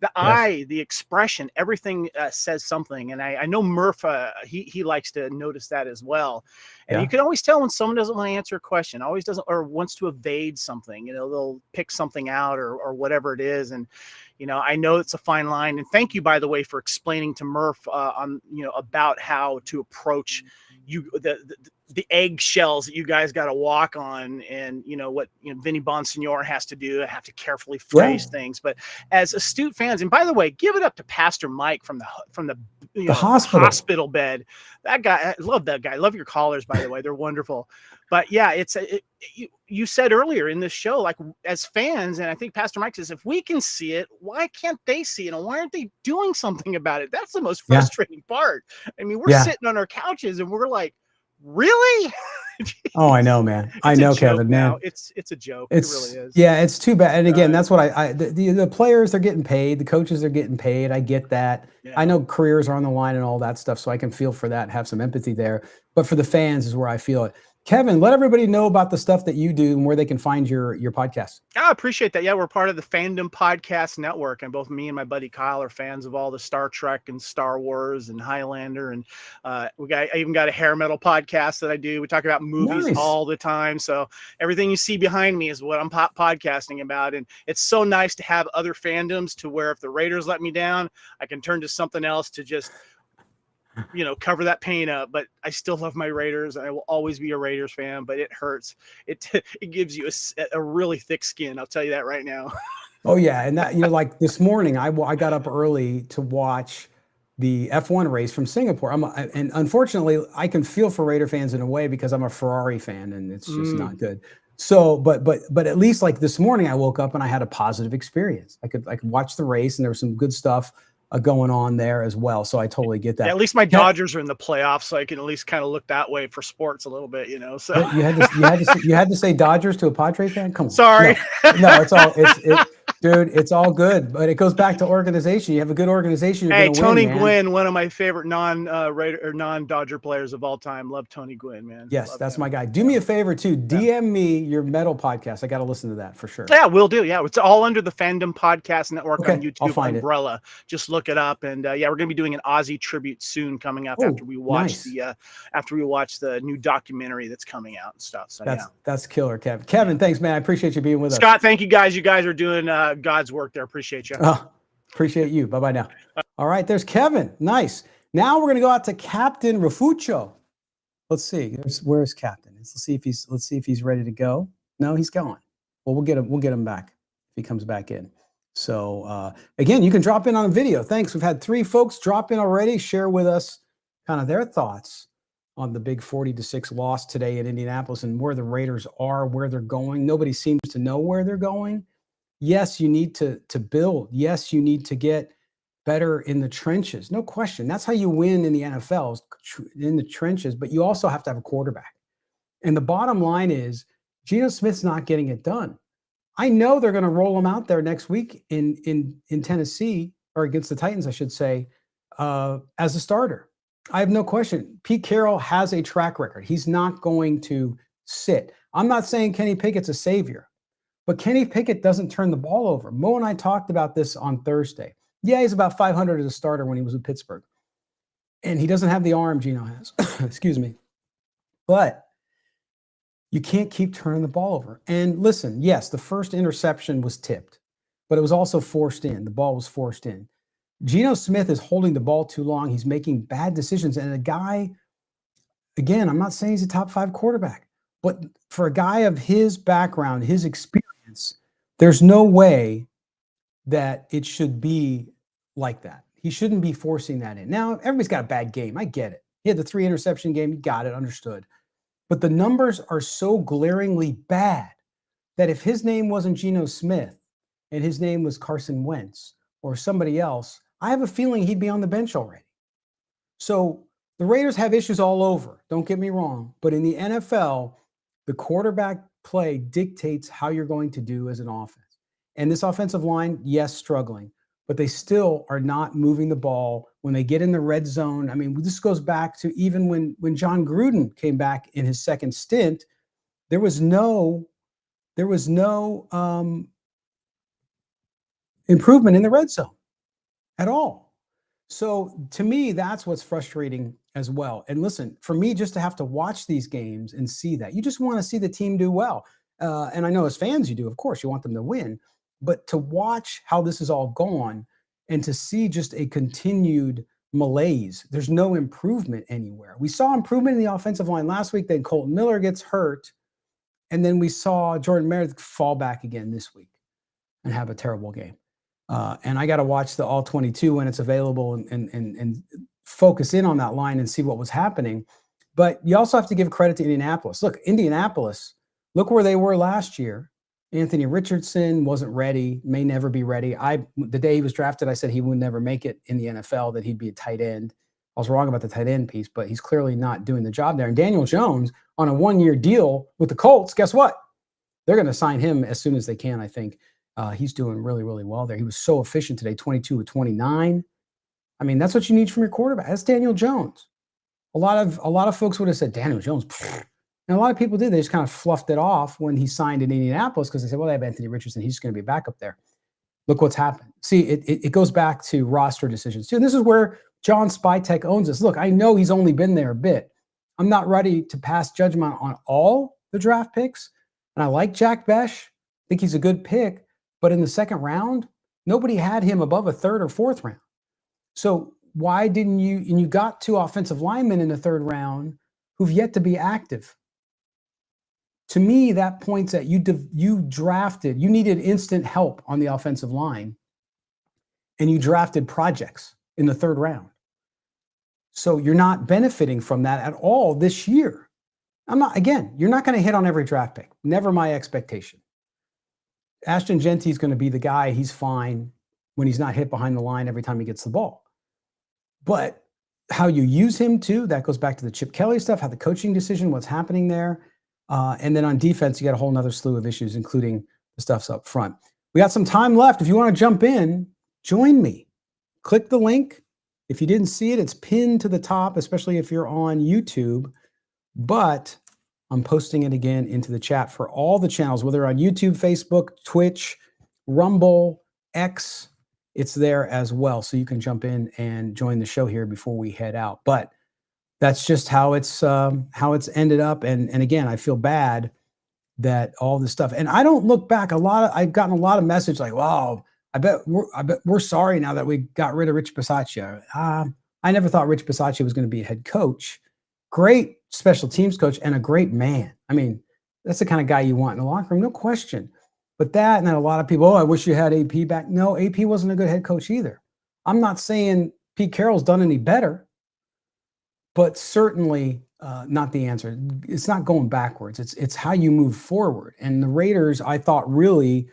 the eye, the expression, everything says something. And I know Murph, he likes to notice that as well. And you can always tell when someone doesn't want to answer a question, always doesn't, or wants to evade something. They'll pick something out or whatever it is. And I know it's a fine line. And thank you, by the way, for explaining to Murph on about how to approach the eggshells that you guys got to walk on, and what Vinny Bonsignor has to do. I have to carefully phrase things, but as astute fans, and by the way, give it up to Pastor Mike from the hospital bed. That guy, I love that guy. I love your callers, by the way, they're wonderful. But yeah, you said earlier in this show, like as fans, and I think Pastor Mike says, if we can see it, why can't they see it? And why aren't they doing something about it? That's the most frustrating part. I mean, we're sitting on our couches and we're like, really? Oh, I know, man. I know, Kevin, man. It's a joke. It really is. Yeah, it's too bad. And again, that's what the players are getting paid. The coaches are getting paid. I get that. Yeah. I know careers are on the line and all that stuff, so I can feel for that and have some empathy there. But for the fans is where I feel it. Kevin, let everybody know about the stuff that you do and where they can find your podcast. I appreciate that. Yeah, we're part of the Fandom Podcast Network, and both me and my buddy Kyle are fans of all the Star Trek and Star Wars and Highlander, and I even got a hair metal podcast that I do. We talk about movies all the time, so everything you see behind me is what I'm podcasting about, and it's so nice to have other fandoms to where if the Raiders let me down, I can turn to something else to just cover that pain up. But I still love my Raiders. I will always be a Raiders fan, but it hurts. It gives you a really thick skin. I'll tell you that right now. Oh yeah. And that, like this morning, I got up early to watch the F1 race from Singapore. And unfortunately I can feel for Raider fans in a way because I'm a Ferrari fan and it's just not good. So, but at least like this morning I woke up and I had a positive experience. I could watch the race and there was some good stuff going on there as well. So I totally get that. Yeah, at least my Dodgers are in the playoffs, so I can at least kind of look that way for sports a little bit, So you had to say Dodgers to a Padre fan? Come on. Sorry. No, dude, it's all good. But it goes back to organization. You have a good organization. Hey, Tony Gwynn, one of my favorite non-Dodger players of all time. Love Tony Gwynn, man. Yes, that's my guy. Do me a favor too. DM me your metal podcast. I got to listen to that for sure. Yeah, will do. Yeah, it's all under the Fandom Podcast Network on YouTube umbrella. Just look it up, and we're going to be doing an Ozzy tribute soon coming up after we watch the new documentary that's coming out and stuff. So that's killer, Kevin. Kevin, thanks, man. I appreciate you being with us. Scott, thank you guys. You guys are doing God's work there. Appreciate you. Appreciate you. Bye-bye now. All right, there's Kevin. Nice. Now we're going to go out to Captain Rafuccio. Let's see. Where's Captain? Let's see if he's ready to go. No, he's gone. Well, we'll get him back if he comes back in. So again, you can drop in on a video. Thanks. We've had 3 folks drop in already, share with us kind of their thoughts on the big 40-6 loss today in Indianapolis and where the Raiders are, where they're going. Nobody seems to know where they're going. Yes, you need to build. Yes, you need to get better in the trenches. No question. That's how you win in the NFL, in the trenches, but you also have to have a quarterback. And the bottom line is Geno Smith's not getting it done. I know they're going to roll him out there next week in Tennessee, or against the Titans, I should say, as a starter. I have no question. Pete Carroll has a track record. He's not going to sit. I'm not saying Kenny Pickett's a savior, but Kenny Pickett doesn't turn the ball over. Mo and I talked about this on Thursday. Yeah, he's about 500 as a starter when he was with Pittsburgh. And he doesn't have the arm Geno has. Excuse me. But you can't keep turning the ball over. And listen, yes, the first interception was tipped, but it was also forced in. The ball was forced in. Geno Smith is holding the ball too long. He's making bad decisions. And a guy, again, I'm not saying he's a top 5 quarterback, but for a guy of his background, his experience, there's no way that it should be like that. He shouldn't be forcing that in. Now, everybody's got a bad game. I get it. He had the 3 interception game. You got it. Understood. But the numbers are so glaringly bad that if his name wasn't Geno Smith and his name was Carson Wentz or somebody else, I have a feeling he'd be on the bench already. So the Raiders have issues all over. Don't get me wrong. But in the NFL, the quarterback play dictates how you're going to do as an offense. And this offensive line, yes, struggling, but they still are not moving the ball when they get in the red zone. I mean, this goes back to even when John Gruden came back in his second stint, there was no improvement in the red zone. at all. So to me, that's what's frustrating as well. And listen, for me, just to have to watch these games and see that, you just want to see the team do well. And I know as fans, you do, of course, you want them to win. But to watch how this is all gone and to see just a continued malaise, there's no improvement anywhere. We saw improvement in the offensive line last week. Then Colton Miller gets hurt. And then we saw Jordan Meredith fall back again this week and have a terrible game. And I got to watch the all 22 when it's available and focus in on that line and see what was happening. But you also have to give credit to Indianapolis. Look, Indianapolis, look where they were last year. Anthony Richardson wasn't ready, may never be ready. The day he was drafted, I said he would never make it in the NFL, that he'd be a tight end. I was wrong about the tight end piece, but he's clearly not doing the job there. And Daniel Jones on a 1-year deal with the Colts, guess what? They're going to sign him as soon as they can, I think. He's doing really, really well there. He was so efficient today, 22 of 29. I mean, that's what you need from your quarterback. That's Daniel Jones. A lot of folks would have said, Daniel Jones, pfft. And a lot of people did. They just kind of fluffed it off when he signed in Indianapolis because they said, well, they have Anthony Richardson. He's just going to be a backup there. Look what's happened. See, it goes back to roster decisions too. And this is where John Spytek owns us. Look, I know he's only been there a bit. I'm not ready to pass judgment on all the draft picks. And I like Jack Besh. I think he's a good pick. But in the second round, nobody had him above a third or fourth round. So why didn't you, and you got 2 offensive linemen in the third round who've yet to be active. To me, that points at you drafted, you needed instant help on the offensive line, and you drafted projects in the third round. So you're not benefiting from that at all this year. You're not going to hit on every draft pick. Never my expectation. Ashton Genty's going to be the guy. He's fine when he's not hit behind the line every time he gets the ball. But how you use him too, that goes back to the Chip Kelly stuff, how the coaching decision, what's happening there. And then on defense, you got a whole nother slew of issues, including the stuffs up front. We got some time left. If you want to jump in, join me. Click the link. If you didn't see it, it's pinned to the top, especially if you're on YouTube. But I'm posting it again into the chat for all the channels, whether on YouTube, Facebook, Twitch, Rumble, X. It's there as well. So you can jump in and join the show here before we head out. But that's just how it's ended up. And again, I feel bad that all this stuff, and I don't look back. I've gotten a lot of message like, wow, I bet we're sorry now that we got rid of Rich Bisaccia. I never thought Rich Bisaccia was going to be a head coach. Great special teams coach and a great man. I mean, that's the kind of guy you want in the locker room, no question. But that, and then a lot of people, I wish you had AP back. No, AP wasn't a good head coach either. I'm not saying Pete Carroll's done any better, but certainly not the answer. It's not going backwards. It's how you move forward. And the Raiders, I thought, really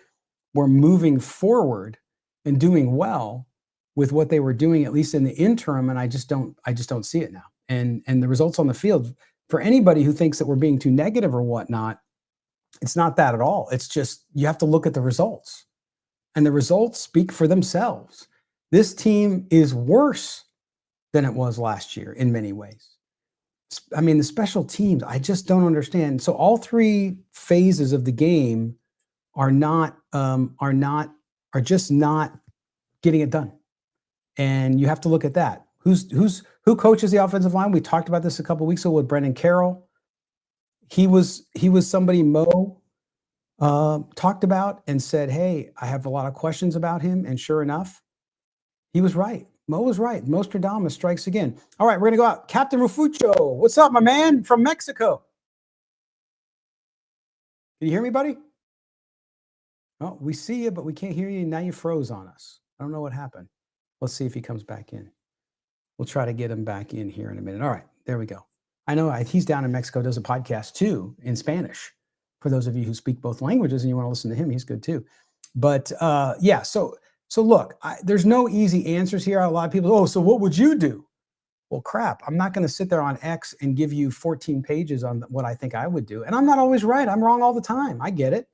were moving forward and doing well with what they were doing, at least in the interim. And I just don't see it now. And the results on the field, for anybody who thinks that we're being too negative or whatnot, it's not that at all. It's just, you have to look at the results, and the results speak for themselves. This team is worse than it was last year in many ways. I mean, the special teams, I just don't understand. So all 3 phases of the game are just not getting it done. And you have to look at that. Who coaches the offensive line? We talked about this a couple of weeks ago with Brendan Carroll. He was somebody Mo talked about and said, hey, I have a lot of questions about him. And sure enough, he was right. Mo was right. Nostradamus strikes again. All right, we're going to go out. Captain Rufucho, what's up, my man from Mexico? Can you hear me, buddy? Oh, we see you, but we can't hear you. Now you froze on us. I don't know what happened. Let's see if he comes back in. We'll try to get him back in here in a minute. All right, there we go. I know he's down in Mexico, does a podcast too in Spanish. For those of you who speak both languages and you want to listen to him, he's good too. But yeah, so look, there's no easy answers here. A lot of people, so what would you do? Well, crap, I'm not going to sit there on X and give you 14 pages on what I think I would do. And I'm not always right. I'm wrong all the time. I get it.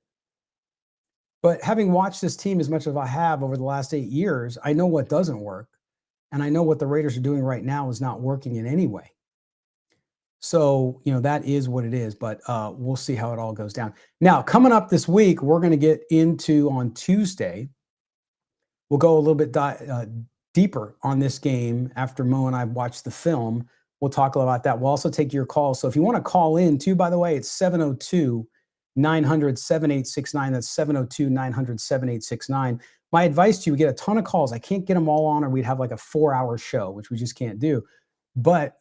But having watched this team as much as I have over the last 8 years, I know what doesn't work. And I know what the Raiders are doing right now is not working in any way. So, that is what it is, but we'll see how it all goes down. Now, coming up this week, we're going to get into on Tuesday. We'll go a little bit deeper on this game after Mo and I watched the film. We'll talk about that. We'll also take your calls. So if you want to call in too, by the way, it's 702-900-7869. That's 702-900-7869. My advice to you, we get a ton of calls. I can't get them all on, or we'd have like a 4-hour show, which we just can't do. But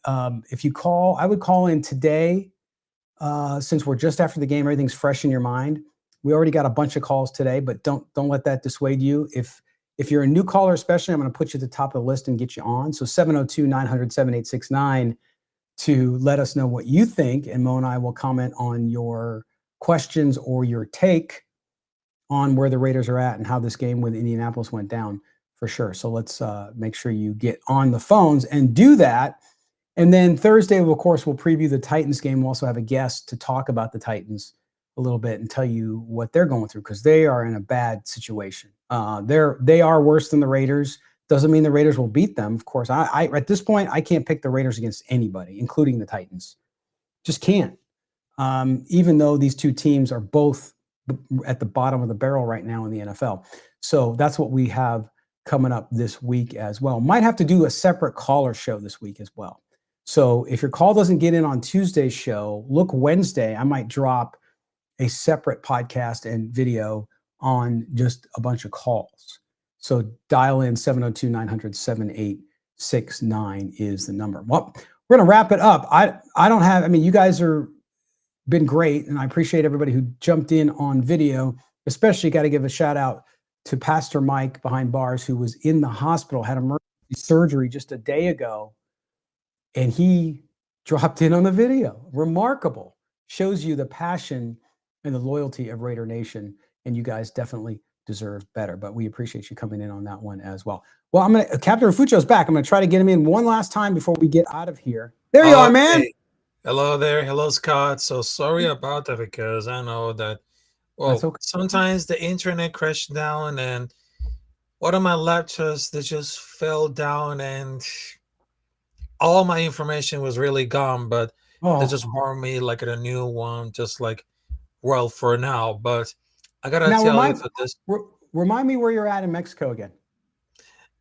if you call, I would call in today, since we're just after the game, everything's fresh in your mind. We already got a bunch of calls today, but don't let that dissuade you. If you're a new caller, especially, I'm going to put you at the top of the list and get you on. So 702-900-7869 to let us know what you think, and Mo and I will comment on your questions or your take on where the Raiders are at and how this game with Indianapolis went down, for sure. So let's make sure you get on the phones and do that. And then Thursday, of course, we'll preview the Titans game. We'll also have a guest to talk about the Titans a little bit and tell you what they're going through, because they are in a bad situation. They are worse than the Raiders. Doesn't mean the Raiders will beat them. Of course, I at this point, I can't pick the Raiders against anybody, including the Titans. Just can't. Even though these two teams are both at the bottom of the barrel right now in the NFL. So that's what we have coming up this week as well. Might have to do a separate caller show this week as well. So if your call doesn't get in on Tuesday's show, look Wednesday. I might drop a separate podcast and video on just a bunch of calls. So dial in 702-900-7869 is the number. Well, we're going to wrap it up. I mean, you guys are been great, and I appreciate everybody who jumped in on video. Especially got to give a shout out to Pastor Mike behind bars, who was in the hospital, had emergency surgery just a day ago, and he dropped in on the video. Remarkable. Shows you the passion and the loyalty of Raider Nation, and you guys definitely deserve better. But we appreciate you coming in on that one as well. Well, Captain Rafucio's back. I'm gonna try to get him in one last time before we get out of here. There you are, man. Hey. Hello there. Hello, Scott. So sorry about that, because I know that, well, okay. Sometimes the internet crashed down, and one of my laptops that just fell down, and all my information was really gone, but they just borrowed me like a new one, just like, well, for now. But I gotta tell you for this. Remind me where you're at in Mexico again.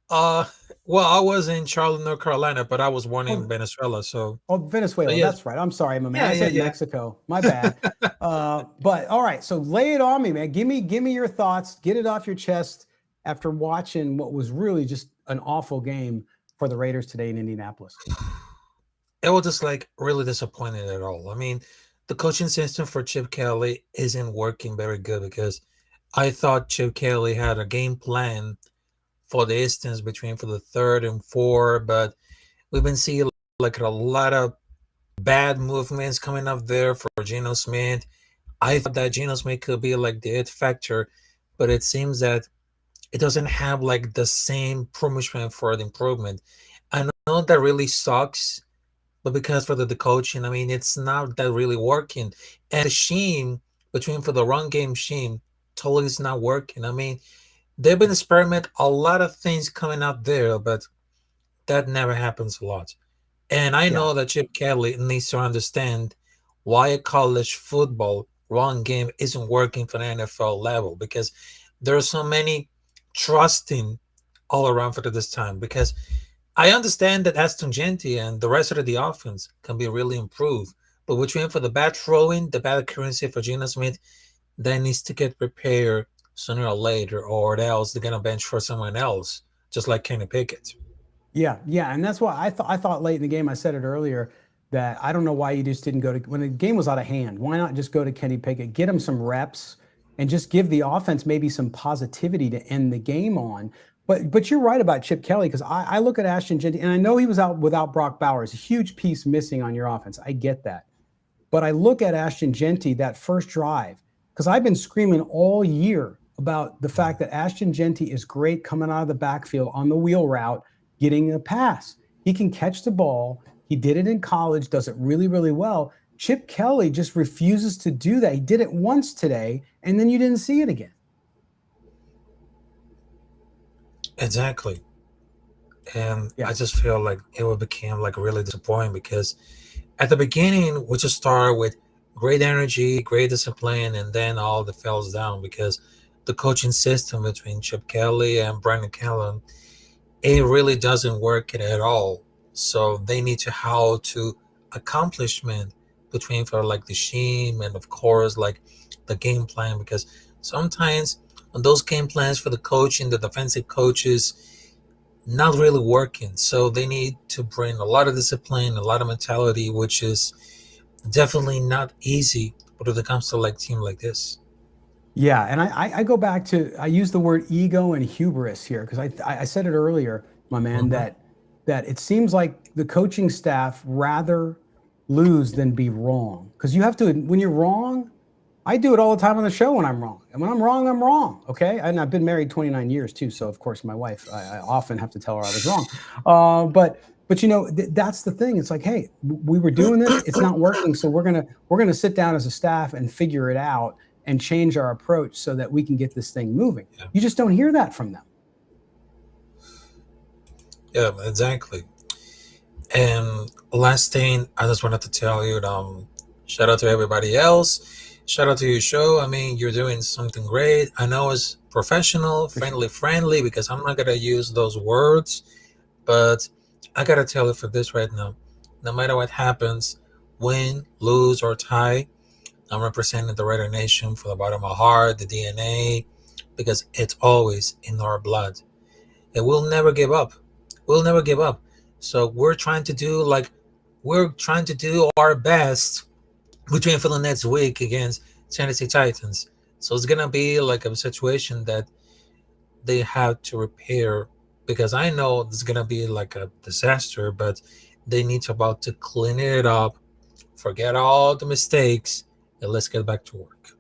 Well, I was in Charlotte, North Carolina, but I was born in Venezuela. So Venezuela. yes. That's right. I'm sorry, my man. I said Mexico. My bad. But all right. So lay it on me, man. Give me your thoughts. Get it off your chest after watching what was really just an awful game for the Raiders today in Indianapolis. It was just like really disappointing at all. I mean, the coaching system for Chip Kelly isn't working very good, because I thought Chip Kelly had a game plan for the distance between for the 3rd and 4, but we've been seeing like a lot of bad movements coming up there for Geno Smith. I thought that Geno Smith could be like the it factor, but it seems that it doesn't have like the same promotion for the improvement. I know that really sucks, but because for the coaching, I mean, it's not that really working. And the scheme between for the run game scheme totally is not working. I mean, they've been experimenting a lot of things coming out there, but that never happens a lot. And I know that Chip Kelly needs to understand why a college football run game isn't working for the NFL level, because there are so many trusting all around for this time. Because I understand that Aston Genty and the rest of the offense can be really improved, but between for the bad throwing, the bad accuracy for Geno Smith, that needs to get repaired sooner or later, or else they're gonna bench for someone else, just like Kenny Pickett. Yeah, and that's why I thought late in the game, I said it earlier, that I don't know why you just didn't go to, when the game was out of hand, why not just go to Kenny Pickett, get him some reps, and just give the offense maybe some positivity to end the game on. But you're right about Chip Kelly, because I look at Ashton Genty, and I know he was out without Brock Bowers, a huge piece missing on your offense. I get that. But I look at Ashton Genty, that first drive, because I've been screaming all year about the fact that Ashton Genty is great coming out of the backfield on the wheel route, getting a pass. He can catch the ball. He did it in college, does it really, really well. Chip Kelly just refuses to do that. He did it once today, and then you didn't see it again. Exactly. And I just feel like it became like really disappointing, because at the beginning, we just started with great energy, great discipline, and then all the falls down because the coaching system between Chip Kelly and Brandon Callen it really doesn't work at all. So they need to how to accomplishment between for like the scheme and of course like the game plan, because sometimes on those game plans for the coaching, the defensive coaches not really working. So they need to bring a lot of discipline, a lot of mentality, which is definitely not easy. But when it comes to like team like this, Yeah, and I go back to, I use the word ego and hubris here because I said it earlier, my man, Mhm. that it seems like the coaching staff rather lose than be wrong. Because you have to, when you're wrong, I do it all the time on the show when I'm wrong. And when I'm wrong, I'm wrong. Okay. And I've been married 29 years too. So of course my wife, I often have to tell her I was wrong. But you know, that's the thing. It's like, hey, we were doing this, it's not working. So we're gonna sit down as a staff and figure it out and change our approach so that we can get this thing moving. Yeah. You just don't hear that from them. Yeah, exactly. And last thing, I just wanted to tell you, shout out to everybody else. Shout out to your show. I mean, you're doing something great. I know it's professional, friendly, because I'm not gonna use those words, but I gotta tell you for this right now. No matter what happens, win, lose, or tie, I'm representing the Raider Nation from the bottom of my heart, the DNA, because it's always in our blood. And we'll never give up. We'll never give up. So we're trying to do our best between for the next week against Tennessee Titans. So it's gonna be like a situation that they have to repair, because I know it's gonna be like a disaster, but they need to about to clean it up, forget all the mistakes, and let's get back to work.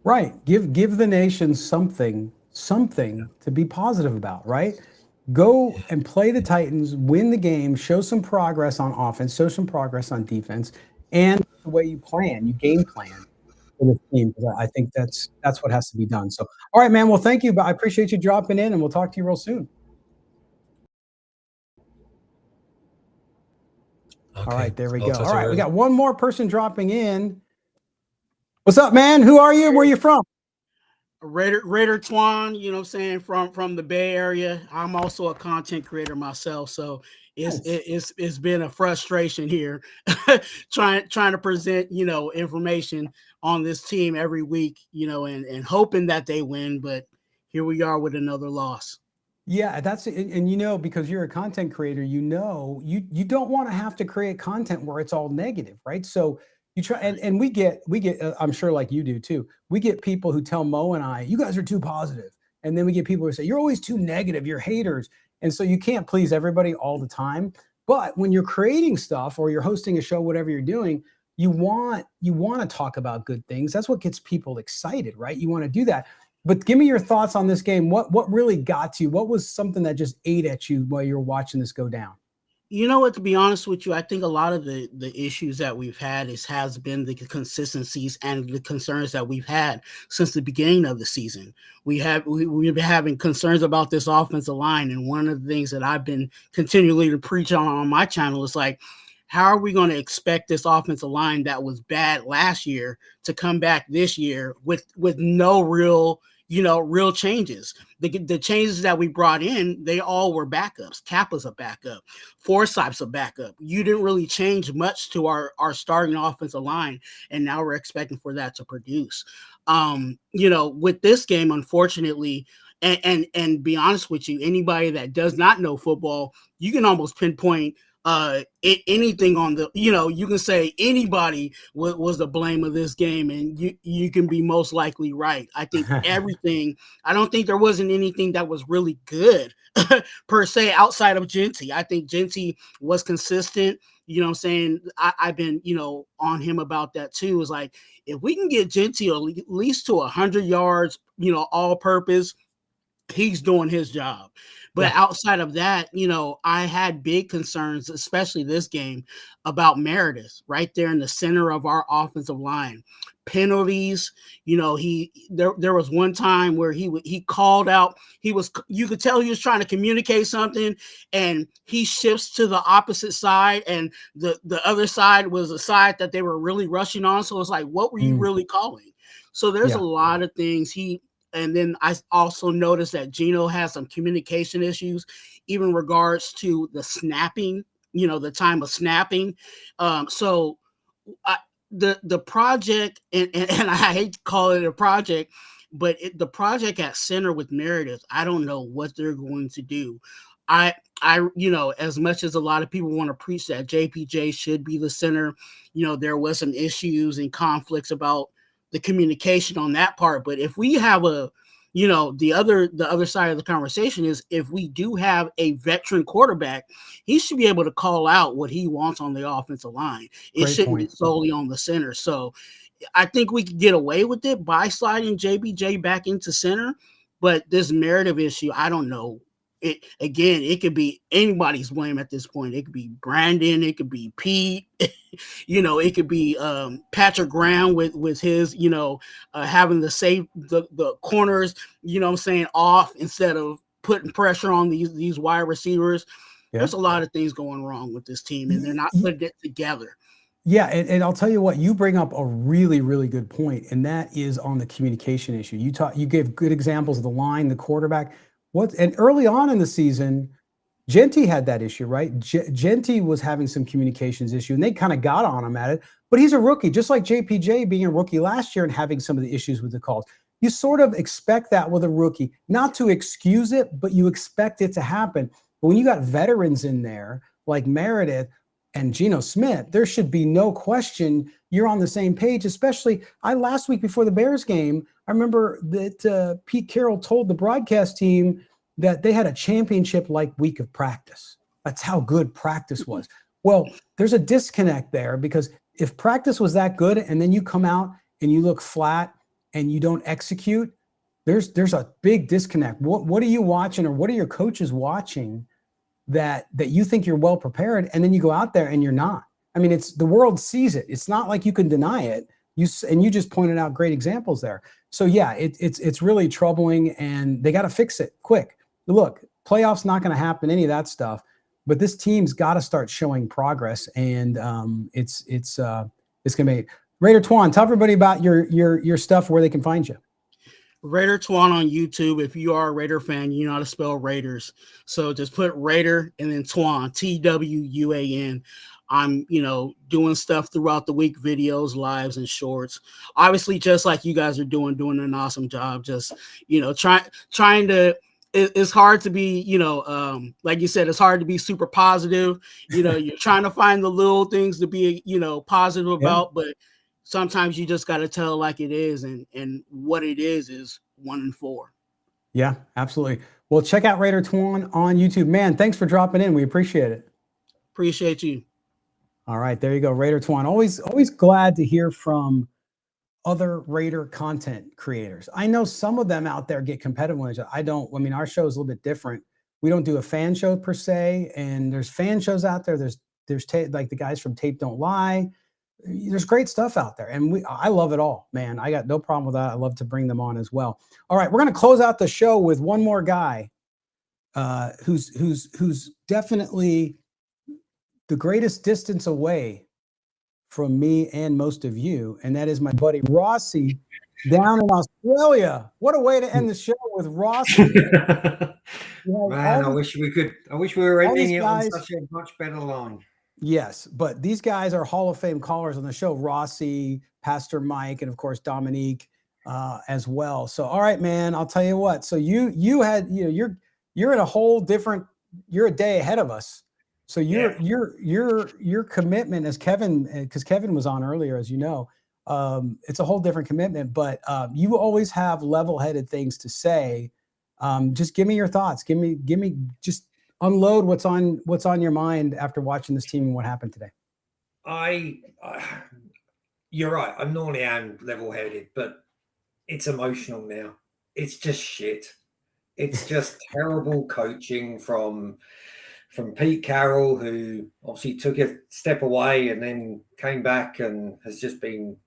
Right. Give the nation something to be positive about, right? Go and play the Titans, win the game, show some progress on offense, show some progress on defense, and the way you game plan for the team. Because I think that's what has to be done. So, all right, man. Well, thank you. But I appreciate you dropping in, and we'll talk to you real soon. Okay. All right, there we I'll go. talk All to you right, we later. got one more person dropping in. What's up, man? Who are you? Where you from? Raider Twan, you know what I'm saying, from the Bay Area. I'm also a content creator myself, so Nice. it's been a frustration here trying to present, you know, information on this team every week, you know, and hoping that they win, but here we are with another loss. Yeah, that's and you know, because you're a content creator, you know, you don't want to have to create content where it's all negative, right? So you try, and we get I'm sure like you do too. We get people who tell Mo and I, you guys are too positive, and then we get people who say you're always too negative, you're haters, and so you can't please everybody all the time. But when you're creating stuff or you're hosting a show, whatever you're doing, you want to talk about good things. That's what gets people excited, right? You want to do that. But give me your thoughts on this game. What really got to you? What was something that just ate at you while you were watching this go down? You know what? To be honest with you, I think a lot of the issues that we've had has been the consistencies and the concerns that we've had since the beginning of the season. We've been having concerns about this offensive line, and one of the things that I've been continually to preach on my channel is like, how are we going to expect this offensive line that was bad last year to come back this year with no real, you know, real changes? The changes that we brought in, they all were backups. Kappa's a backup. Forsythe's a backup. You didn't really change much to our starting offensive line, and now we're expecting for that to produce. You know, with this game, unfortunately, and be honest with you, anybody that does not know football, you can almost pinpoint anything on the, you know, you can say anybody was the blame of this game, and you can be most likely right. I think everything, I don't think there wasn't anything that was really good per se outside of Genty. I think Genty was consistent. You know what I'm saying? I've been, you know, on him about that too. Is like, if we can get Genty at least to 100 yards, you know, all purpose, he's doing his job. But outside of that, you know, I had big concerns, especially this game, about Meredith right there in the center of our offensive line. Penalties, you know, there was one time where he called out, you could tell he was trying to communicate something, and he shifts to the opposite side, and the other side was a side that they were really rushing on. So it's like, what were you really calling? So there's a lot of things and then I also noticed that Geno has some communication issues, even in regards to the snapping, the time of snapping. So the project, and I hate to call it a project, but the project at center with Meredith, I don't know what they're going to do. I as much as a lot of people want to preach that JPJ should be the center, there was some issues and conflicts about the communication on that part. But if we have the other side of the conversation is, if we do have a veteran quarterback, he should be able to call out what he wants on the offensive line. It shouldn't be solely on the center. So I think we could get away with it by sliding JBJ back into center. But this narrative issue, I don't know. It could be anybody's blame at this point. It could be Brandon, it could be Pete, it could be Patrick Graham with his, having to save the corners, off instead of putting pressure on these wide receivers. Yeah. There's a lot of things going wrong with this team, and they're not putting it together. Yeah, and I'll tell you what, you bring up a really, really good point, and that is on the communication issue. You gave good examples of the line, the quarterback. And early on in the season, Genty had that issue, right? Genty was having some communications issue, and they kind of got on him at it. But he's a rookie, just like JPJ being a rookie last year and having some of the issues with the calls. You sort of expect that with a rookie, not to excuse it, but you expect it to happen. But when you got veterans in there like Meredith and Geno Smith, there should be no question you're on the same page. Especially, last week before the Bears game, I remember that Pete Carroll told the broadcast team that they had a championship-like week of practice. That's how good practice was. Well, there's a disconnect there, because if practice was that good and then you come out and you look flat and you don't execute, there's a big disconnect. What are you watching, or what are your coaches watching that you think you're well prepared, and then you go out there and you're not? I mean, the world sees it. It's not like you can deny it. You just pointed out great examples there. So yeah, it's really troubling, and they got to fix it quick. Look, playoffs not going to happen, any of that stuff, but this team's got to start showing progress, and it's going to be. Raider Twan, tell everybody about your stuff, where they can find you. Raider Twan on YouTube. If you are a Raider fan, you know how to spell Raiders. So just put Raider and then Twan, TWUAN. I'm, doing stuff throughout the week, videos, lives, and shorts. Obviously, just like you guys are doing an awesome job. Just, trying to. It's hard to be, like you said, it's hard to be super positive. You're trying to find the little things to be, positive about, but sometimes you just got to tell like it is, and what it is 1-4. Yeah, absolutely. Well, check out Raider Twan on YouTube. Man, thanks for dropping in. We appreciate it. Appreciate you. All right, there you go, Raider Twan. Always glad to hear from other Raider content creators. I know some of them out there get competitive with each other. I don't. I mean, our show is a little bit different. We don't do a fan show per se, and there's fan shows out there. There's like the guys from Tape Don't Lie. There's great stuff out there, and I love it all, man. I got no problem with that. I love to bring them on as well. All right, we're going to close out the show with one more guy who's definitely the greatest distance away from me and most of you, and that is my buddy Rossi down in Australia. What a way to end the show with Rossi. Man, I wish we were ending it on such a much better line. Yes, but these guys are Hall of Fame callers on the show. Rossi, Pastor Mike, and of course Dominique as well. So, all right, man, I'll tell you what. So you're in a whole different. You're a day ahead of us. So your commitment as Kevin, because Kevin was on earlier, as you know, it's a whole different commitment. But you always have level-headed things to say. Just give me your thoughts. Give me just unload what's on your mind after watching this team and what happened today. You're right. I normally am level-headed, but it's emotional now. It's just shit. It's just terrible coaching from Pete Carroll, who obviously took a step away and then came back and has just been.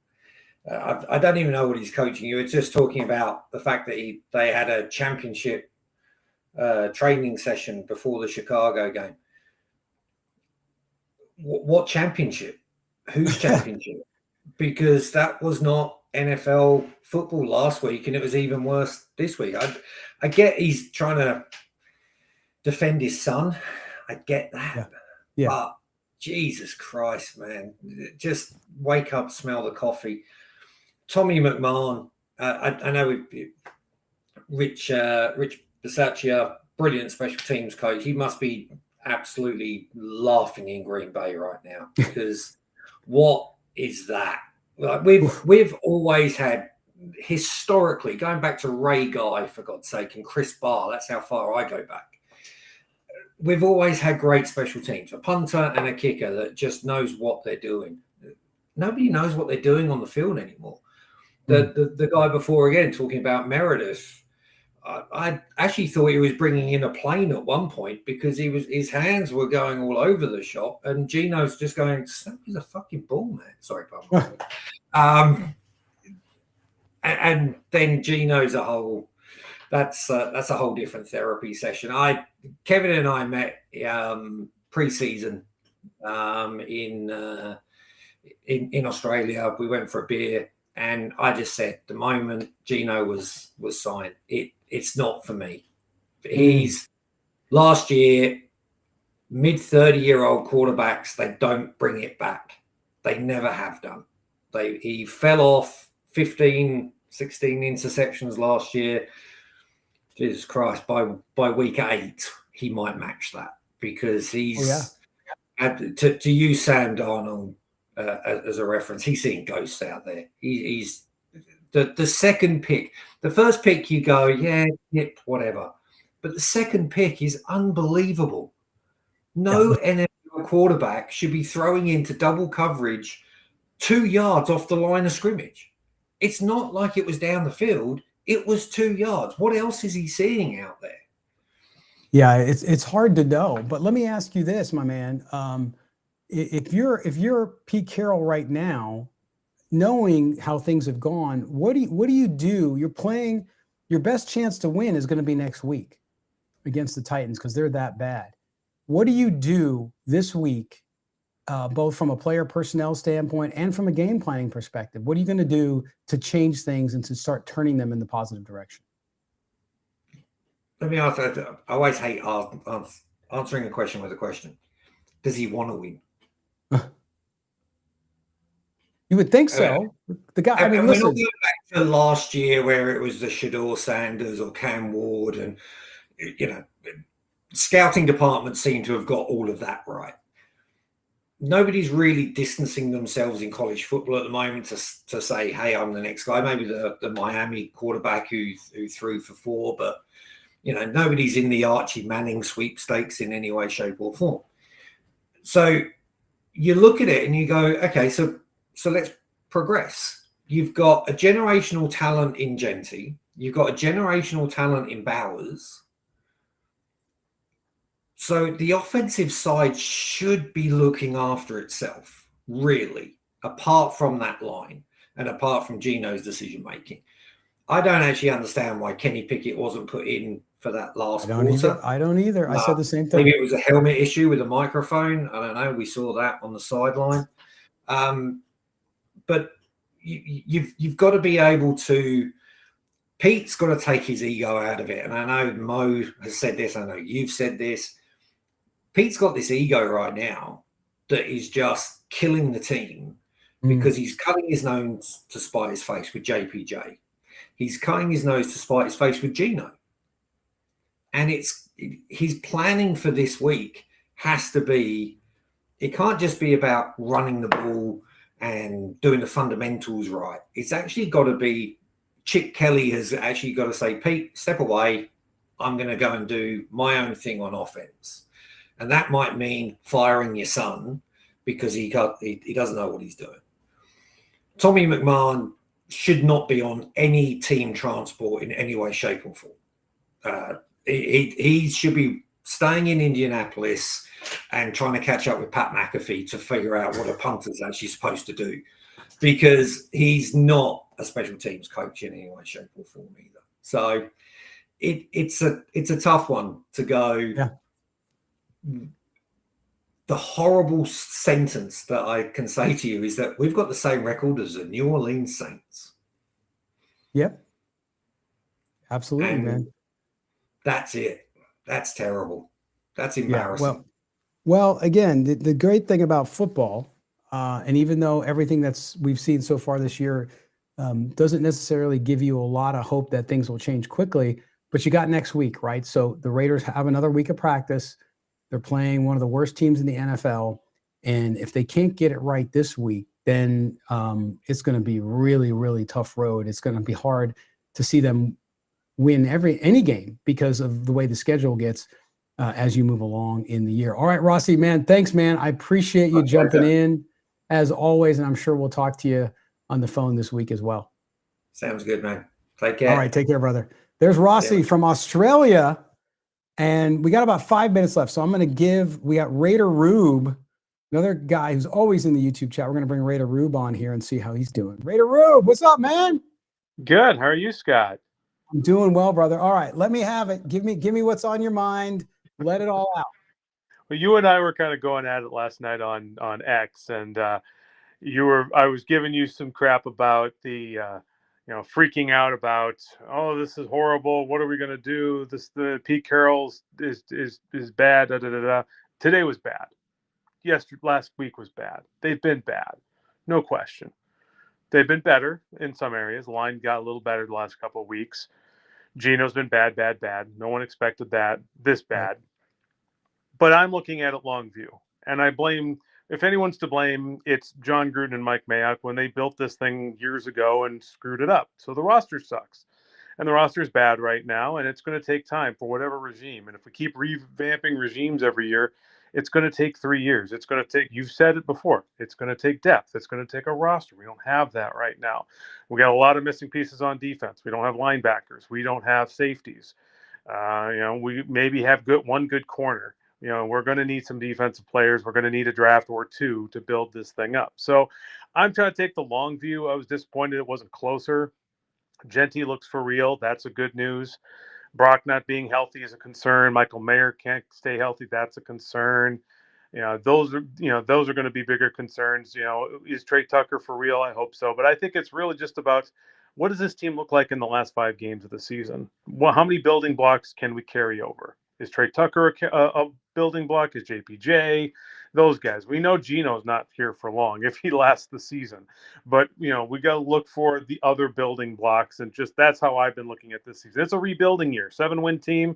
I don't even know what he's coaching. You were just talking about the fact that they had a championship training session before the Chicago game. What championship? Whose championship? Because that was not NFL football last week, and it was even worse this week. I get he's trying to defend his son. I get that. Yeah. But Jesus Christ, man. Just wake up, smell the coffee. Tommy McMahon, I know Rich Bisaccia, brilliant special teams coach. He must be absolutely laughing in Green Bay right now, because what is that? Like, we've always had, historically, going back to Ray Guy, for God's sake, and Chris Barr, that's how far I go back. We've always had great special teams, a punter and a kicker that just knows what they're doing. Nobody knows what they're doing on the field anymore. The guy before, again, talking about Meredith, I actually thought he was bringing in a plane at one point, because his hands were going all over the shop, and Geno's just going, he's a fucking ball, man. Sorry, pardon. And then Geno's a whole. That's a whole different therapy session. Kevin and I met pre-season in Australia. We went for a beer, and I just said, the moment Geno was signed, it's not for me. He's last year, mid 30-year-old quarterbacks, they don't bring it back. They never have done. He fell off 16 interceptions last year. Jesus Christ, by week 8, he might match that, because he's to use Sam Darnold as a reference, he's seeing ghosts out there. He's the second pick. The first pick, you go, whatever. But the second pick is unbelievable. No NFL quarterback should be throwing into double coverage 2 yards off the line of scrimmage. It's not like it was down the field. It was 2 yards. What else is he seeing out there? Yeah, it's hard to know. But let me ask you this, my man. If you're Pete Carroll right now, knowing how things have gone, what do you do? You're playing, your best chance to win is going to be next week against the Titans, because they're that bad. What do you do this week, both from a player personnel standpoint and from a game planning perspective? What are you going to do to change things and to start turning them in the positive direction? Let me ask. I always hate answering a question with a question. Does he want to win? You would think so. The guy. I mean, listen. We're not going back to last year where it was the Shador Sanders or Cam Ward, and scouting department seem to have got all of that right. Nobody's really distancing themselves in college football at the moment to say, hey, I'm the next guy. Maybe the Miami quarterback who threw for 4, but nobody's in the Archie Manning sweepstakes in any way, shape, or form. So you look at it and you go, okay, so let's progress. You've got a generational talent in Genty. You've got a generational talent in Bowers. So the offensive side should be looking after itself, really, apart from that line and apart from Geno's decision-making. I don't actually understand why Kenny Pickett wasn't put in for that last quarter. I don't either. I said the same thing. Maybe it was a helmet issue with a microphone. I don't know. We saw that on the sideline. But you've got to be able to – Pete's got to take his ego out of it. And I know Mo has said this. I know you've said this. Pete's got this ego right now that is just killing the team because he's cutting his nose to spite his face with JPJ. He's cutting his nose to spite his face with Geno. And his planning for this week has to be, it can't just be about running the ball and doing the fundamentals right. It's actually got to be, Chip Kelly has actually got to say, Pete, step away. I'm going to go and do my own thing on offense. And that might mean firing your son because he doesn't know what he's doing. Tommy McMahon should not be on any team transport in any way, shape, or form. He should be staying in Indianapolis and trying to catch up with Pat McAfee to figure out what a punter's actually supposed to do, because he's not a special teams coach in any way, shape, or form either. So it's a tough one to go. Yeah. The horrible sentence that I can say to you is that we've got the same record as the New Orleans Saints. Yep. Absolutely, And man. that's it. That's terrible. That's Yeah. embarrassing. Well, again, the great thing about football, and even though everything we've seen so far this year doesn't necessarily give you a lot of hope that things will change quickly, but you got next week, right? So the Raiders have another week of practice. They're playing one of the worst teams in the NFL. And if they can't get it right this week, then it's going to be really, really tough road. It's going to be hard to see them win any game because of the way the schedule gets as you move along in the year. All right, Rossi, man, thanks, man. I appreciate you jumping in as always, and I'm sure we'll talk to you on the phone this week as well. Sounds good, man. Take care. All right, take care, brother. There's Rossi from Australia, and we got about 5 minutes left, so we got Raider Rube, another guy who's always in the YouTube chat. We're going to bring Raider Rube on here and see how he's doing. Raider Rube, what's up, man? Good. How are you, Scott? I'm doing well, brother. All right, let me have it. Give me what's on your mind. Let it all out. Well, you and I were kind of going at it last night on X, and I was giving you some crap about the freaking out about, oh, this is horrible. What are we going to do? The Pete Carroll's is bad. Da, da, da, da. Today was bad. Last week was bad. They've been bad, no question. They've been better in some areas. The line got a little better the last couple of weeks. Geno's been bad. No one expected that this bad. But I'm looking at it long view. And I blame, if anyone's to blame, it's John Gruden and Mike Mayock when they built this thing years ago and screwed it up. So the roster sucks. And the roster is bad right now, and it's going to take time for whatever regime. And if we keep revamping regimes every year, it's going to take 3 years. It's going to take, you've said it before, it's going to take depth. It's going to take a roster. We don't have that right now. We got a lot of missing pieces on defense. We don't have linebackers. We don't have safeties. We maybe have one good corner. We're going to need some defensive players. We're going to need a draft or two to build this thing up. So I'm trying to take the long view. I was disappointed it wasn't closer. Genty looks for real. That's a good news. Brock not being healthy is a concern. Michael Mayer can't stay healthy. That's a concern. Those are going to be bigger concerns. Is Trey Tucker for real? I hope so. But I think it's really just about, what does this team look like in the last 5 games of the season? Well, how many building blocks can we carry over? Is Trey Tucker a building block? Is JPJ? Those guys. We know Geno's not here for long if he lasts the season. But, we got to look for the other building blocks. And just that's how I've been looking at this season. It's a rebuilding year. 7-win team.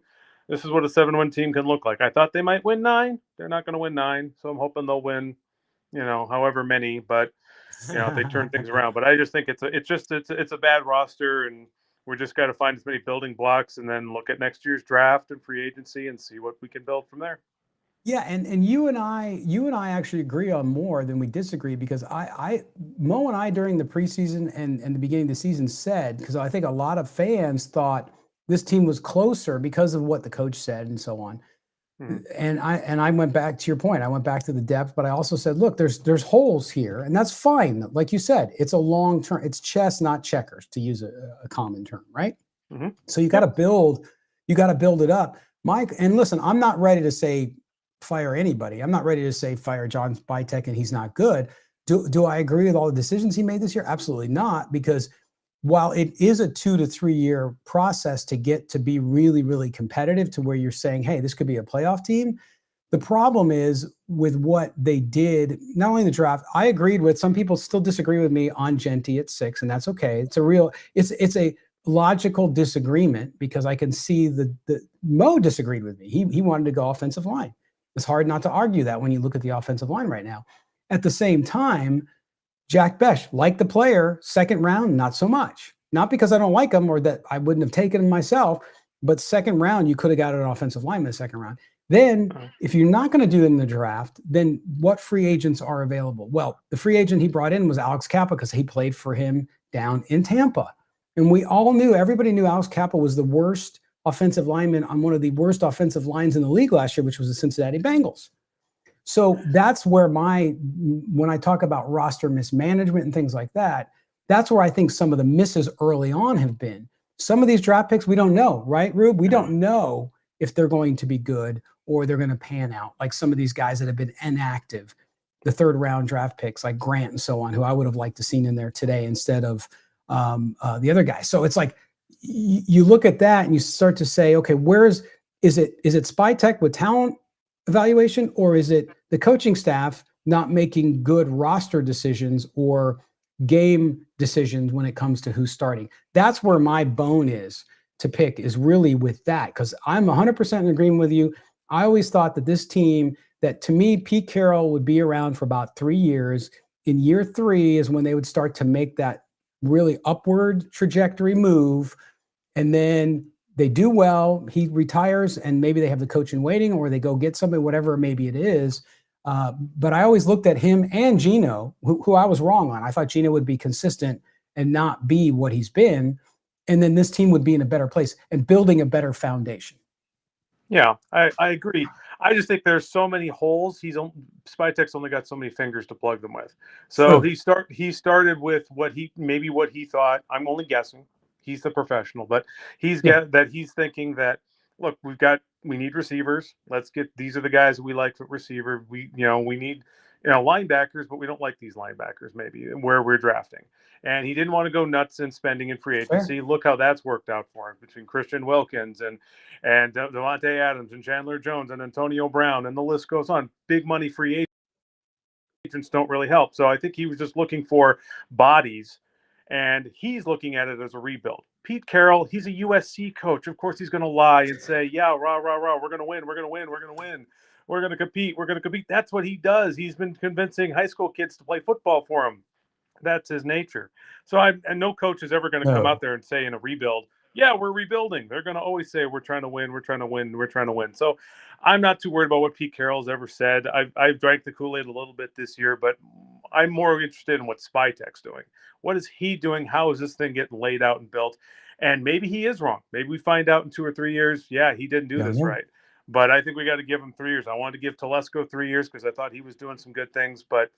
This is what a 7-win team can look like. I thought they might win 9. They're not going to win 9. So I'm hoping they'll win, however many. But, if they turn things around. But I just think it's a bad roster, and we just got to find as many building blocks and then look at next year's draft and free agency and see what we can build from there. Yeah, and you and I actually agree on more than we disagree, because Mo and I during the preseason and the beginning of the season said, because I think a lot of fans thought this team was closer because of what the coach said and so on. And I went back to your point. I went back to the depth, but I also said, look, there's holes here, and that's fine. Like you said, it's a long term. It's chess, not checkers, to use a common term, right? Mm-hmm. So you got to build it up, Mike. And listen, I'm not ready to say fire anybody. I'm not ready to say fire John Spytek and he's not good. Do I agree with all the decisions he made this year? Absolutely not, because while it is a 2 to 3 year process to get to be really, really competitive to where you're saying, hey, this could be a playoff team. The problem is with what they did, not only in the draft, I agreed with, some people still disagree with me on Genty at 6, and that's okay. It's a logical disagreement, because I can see the Mo disagreed with me. He wanted to go offensive line. It's hard not to argue that when you look at the offensive line right now. At the same time, Jack Besh, like the player, 2nd round, not so much. Not because I don't like him or that I wouldn't have taken him myself, but 2nd round, you could have got an offensive lineman in the 2nd round. Then, if you're not going to do it in the draft, then what free agents are available? Well, the free agent he brought in was Alex Kappa, because he played for him down in Tampa. And everybody knew Alex Kappa was the worst offensive lineman on one of the worst offensive lines in the league last year, which was the Cincinnati Bengals. So that's where when I talk about roster mismanagement and things like that, that's where I think some of the misses early on have been. Some of these draft picks, we don't know, right, Rube? We don't know if they're going to be good or they're going to pan out. Like some of these guys that have been inactive, the 3rd round draft picks like Grant and so on, who I would have liked to seen in there today instead of the other guy. So it's like you look at that and you start to say, okay, is it Spytech with talent evaluation, or is it the coaching staff not making good roster decisions or game decisions when it comes to who's starting? That's where my bone is to pick, is really with that, because I'm 100% in agreement with you. I always thought that this team, that to me, Pete Carroll would be around for about 3 years. In year 3 is when they would start to make that really upward trajectory move. And then they do well, he retires, and maybe they have the coach in waiting, or they go get somebody, whatever maybe it is. But I always looked at him and Geno, who I was wrong on. I thought Geno would be consistent and not be what he's been. And then this team would be in a better place and building a better foundation. Yeah, I agree. I just think there's so many holes. Spytek's only got so many fingers to plug them with. So he started with what he thought. I'm only guessing. He's the professional, but he's thinking that, look, we need receivers. These are the guys that we like at receiver. We need linebackers, but we don't like these linebackers maybe where we're drafting. And he didn't want to go nuts in spending in free agency. Look how that's worked out for him between Christian Wilkins and Devontae Adams and Chandler Jones and Antonio Brown, and the list goes on. Big money free agents don't really help. So I think he was just looking for bodies, and he's looking at it as a rebuild. Pete Carroll, he's a USC coach. Of course he's going to lie and say, yeah, rah, rah, rah, we're going to win, we're going to win, we're going to win. We're going to compete. We're going to compete. That's what he does. He's been convincing high school kids to play football for him. That's his nature. So and no coach is ever going to come out there and say in a rebuild, yeah, we're rebuilding. They're going to always say, we're trying to win, we're trying to win, we're trying to win. So I'm not too worried about what Pete Carroll's ever said. I've drank the Kool-Aid a little bit this year, but I'm more interested in what Spytek's doing. What is he doing? How is this thing getting laid out and built? And maybe he is wrong. Maybe we find out in 2 or 3 years, yeah, he didn't do this right. But I think we got to give him 3 years. I wanted to give Telesco 3 years because I thought he was doing some good things, but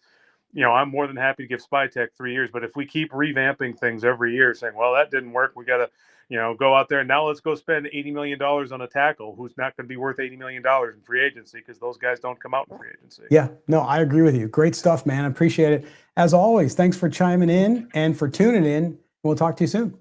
I'm more than happy to give Spytek 3 years. But if we keep revamping things every year saying, well, that didn't work, we got to, go out there and now let's go spend $80 million on a tackle who's not going to be worth $80 million in free agency, because those guys don't come out in free agency. Yeah, no, I agree with you. Great stuff, man. I appreciate it. As always, thanks for chiming in and for tuning in. We'll talk to you soon.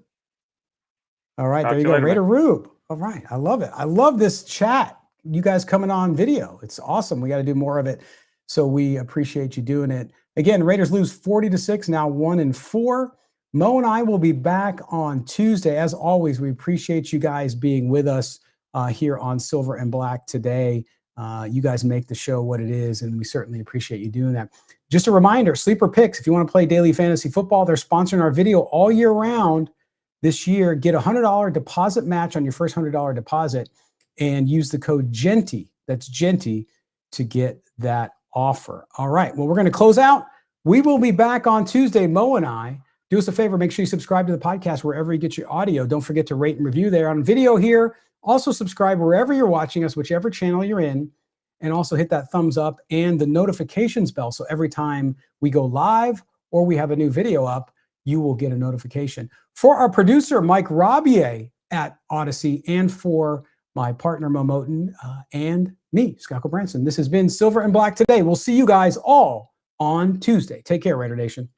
All right, there you go. Raider Rube. All right, I love it. I love this chat. You guys coming on video. It's awesome. We got to do more of it. So we appreciate you doing it. Again, Raiders lose 40-6, now 1-4. Mo and I will be back on Tuesday. As always, we appreciate you guys being with us here on Silver and Black today. You guys make the show what it is, and we certainly appreciate you doing that. Just a reminder, Sleeper Picks, if you want to play daily fantasy football, they're sponsoring our video all year round this year. Get a $100 deposit match on your first $100 deposit and use the code GENTY, that's GENTY, to get that offer. All right, well, we're going to close out. We will be back on Tuesday, Mo and I. Do us a favor, make sure you subscribe to the podcast wherever you get your audio. Don't forget to rate and review there on video here. Also subscribe wherever you're watching us, whichever channel you're in, and also hit that thumbs up and the notifications bell. So every time we go live or we have a new video up, you will get a notification. For our producer, Mike Rabier at Odyssey, and for my partner, Mo Moten, and me, Scott Gulbransen, this has been Silver and Black today. We'll see you guys all on Tuesday. Take care, Raider Nation.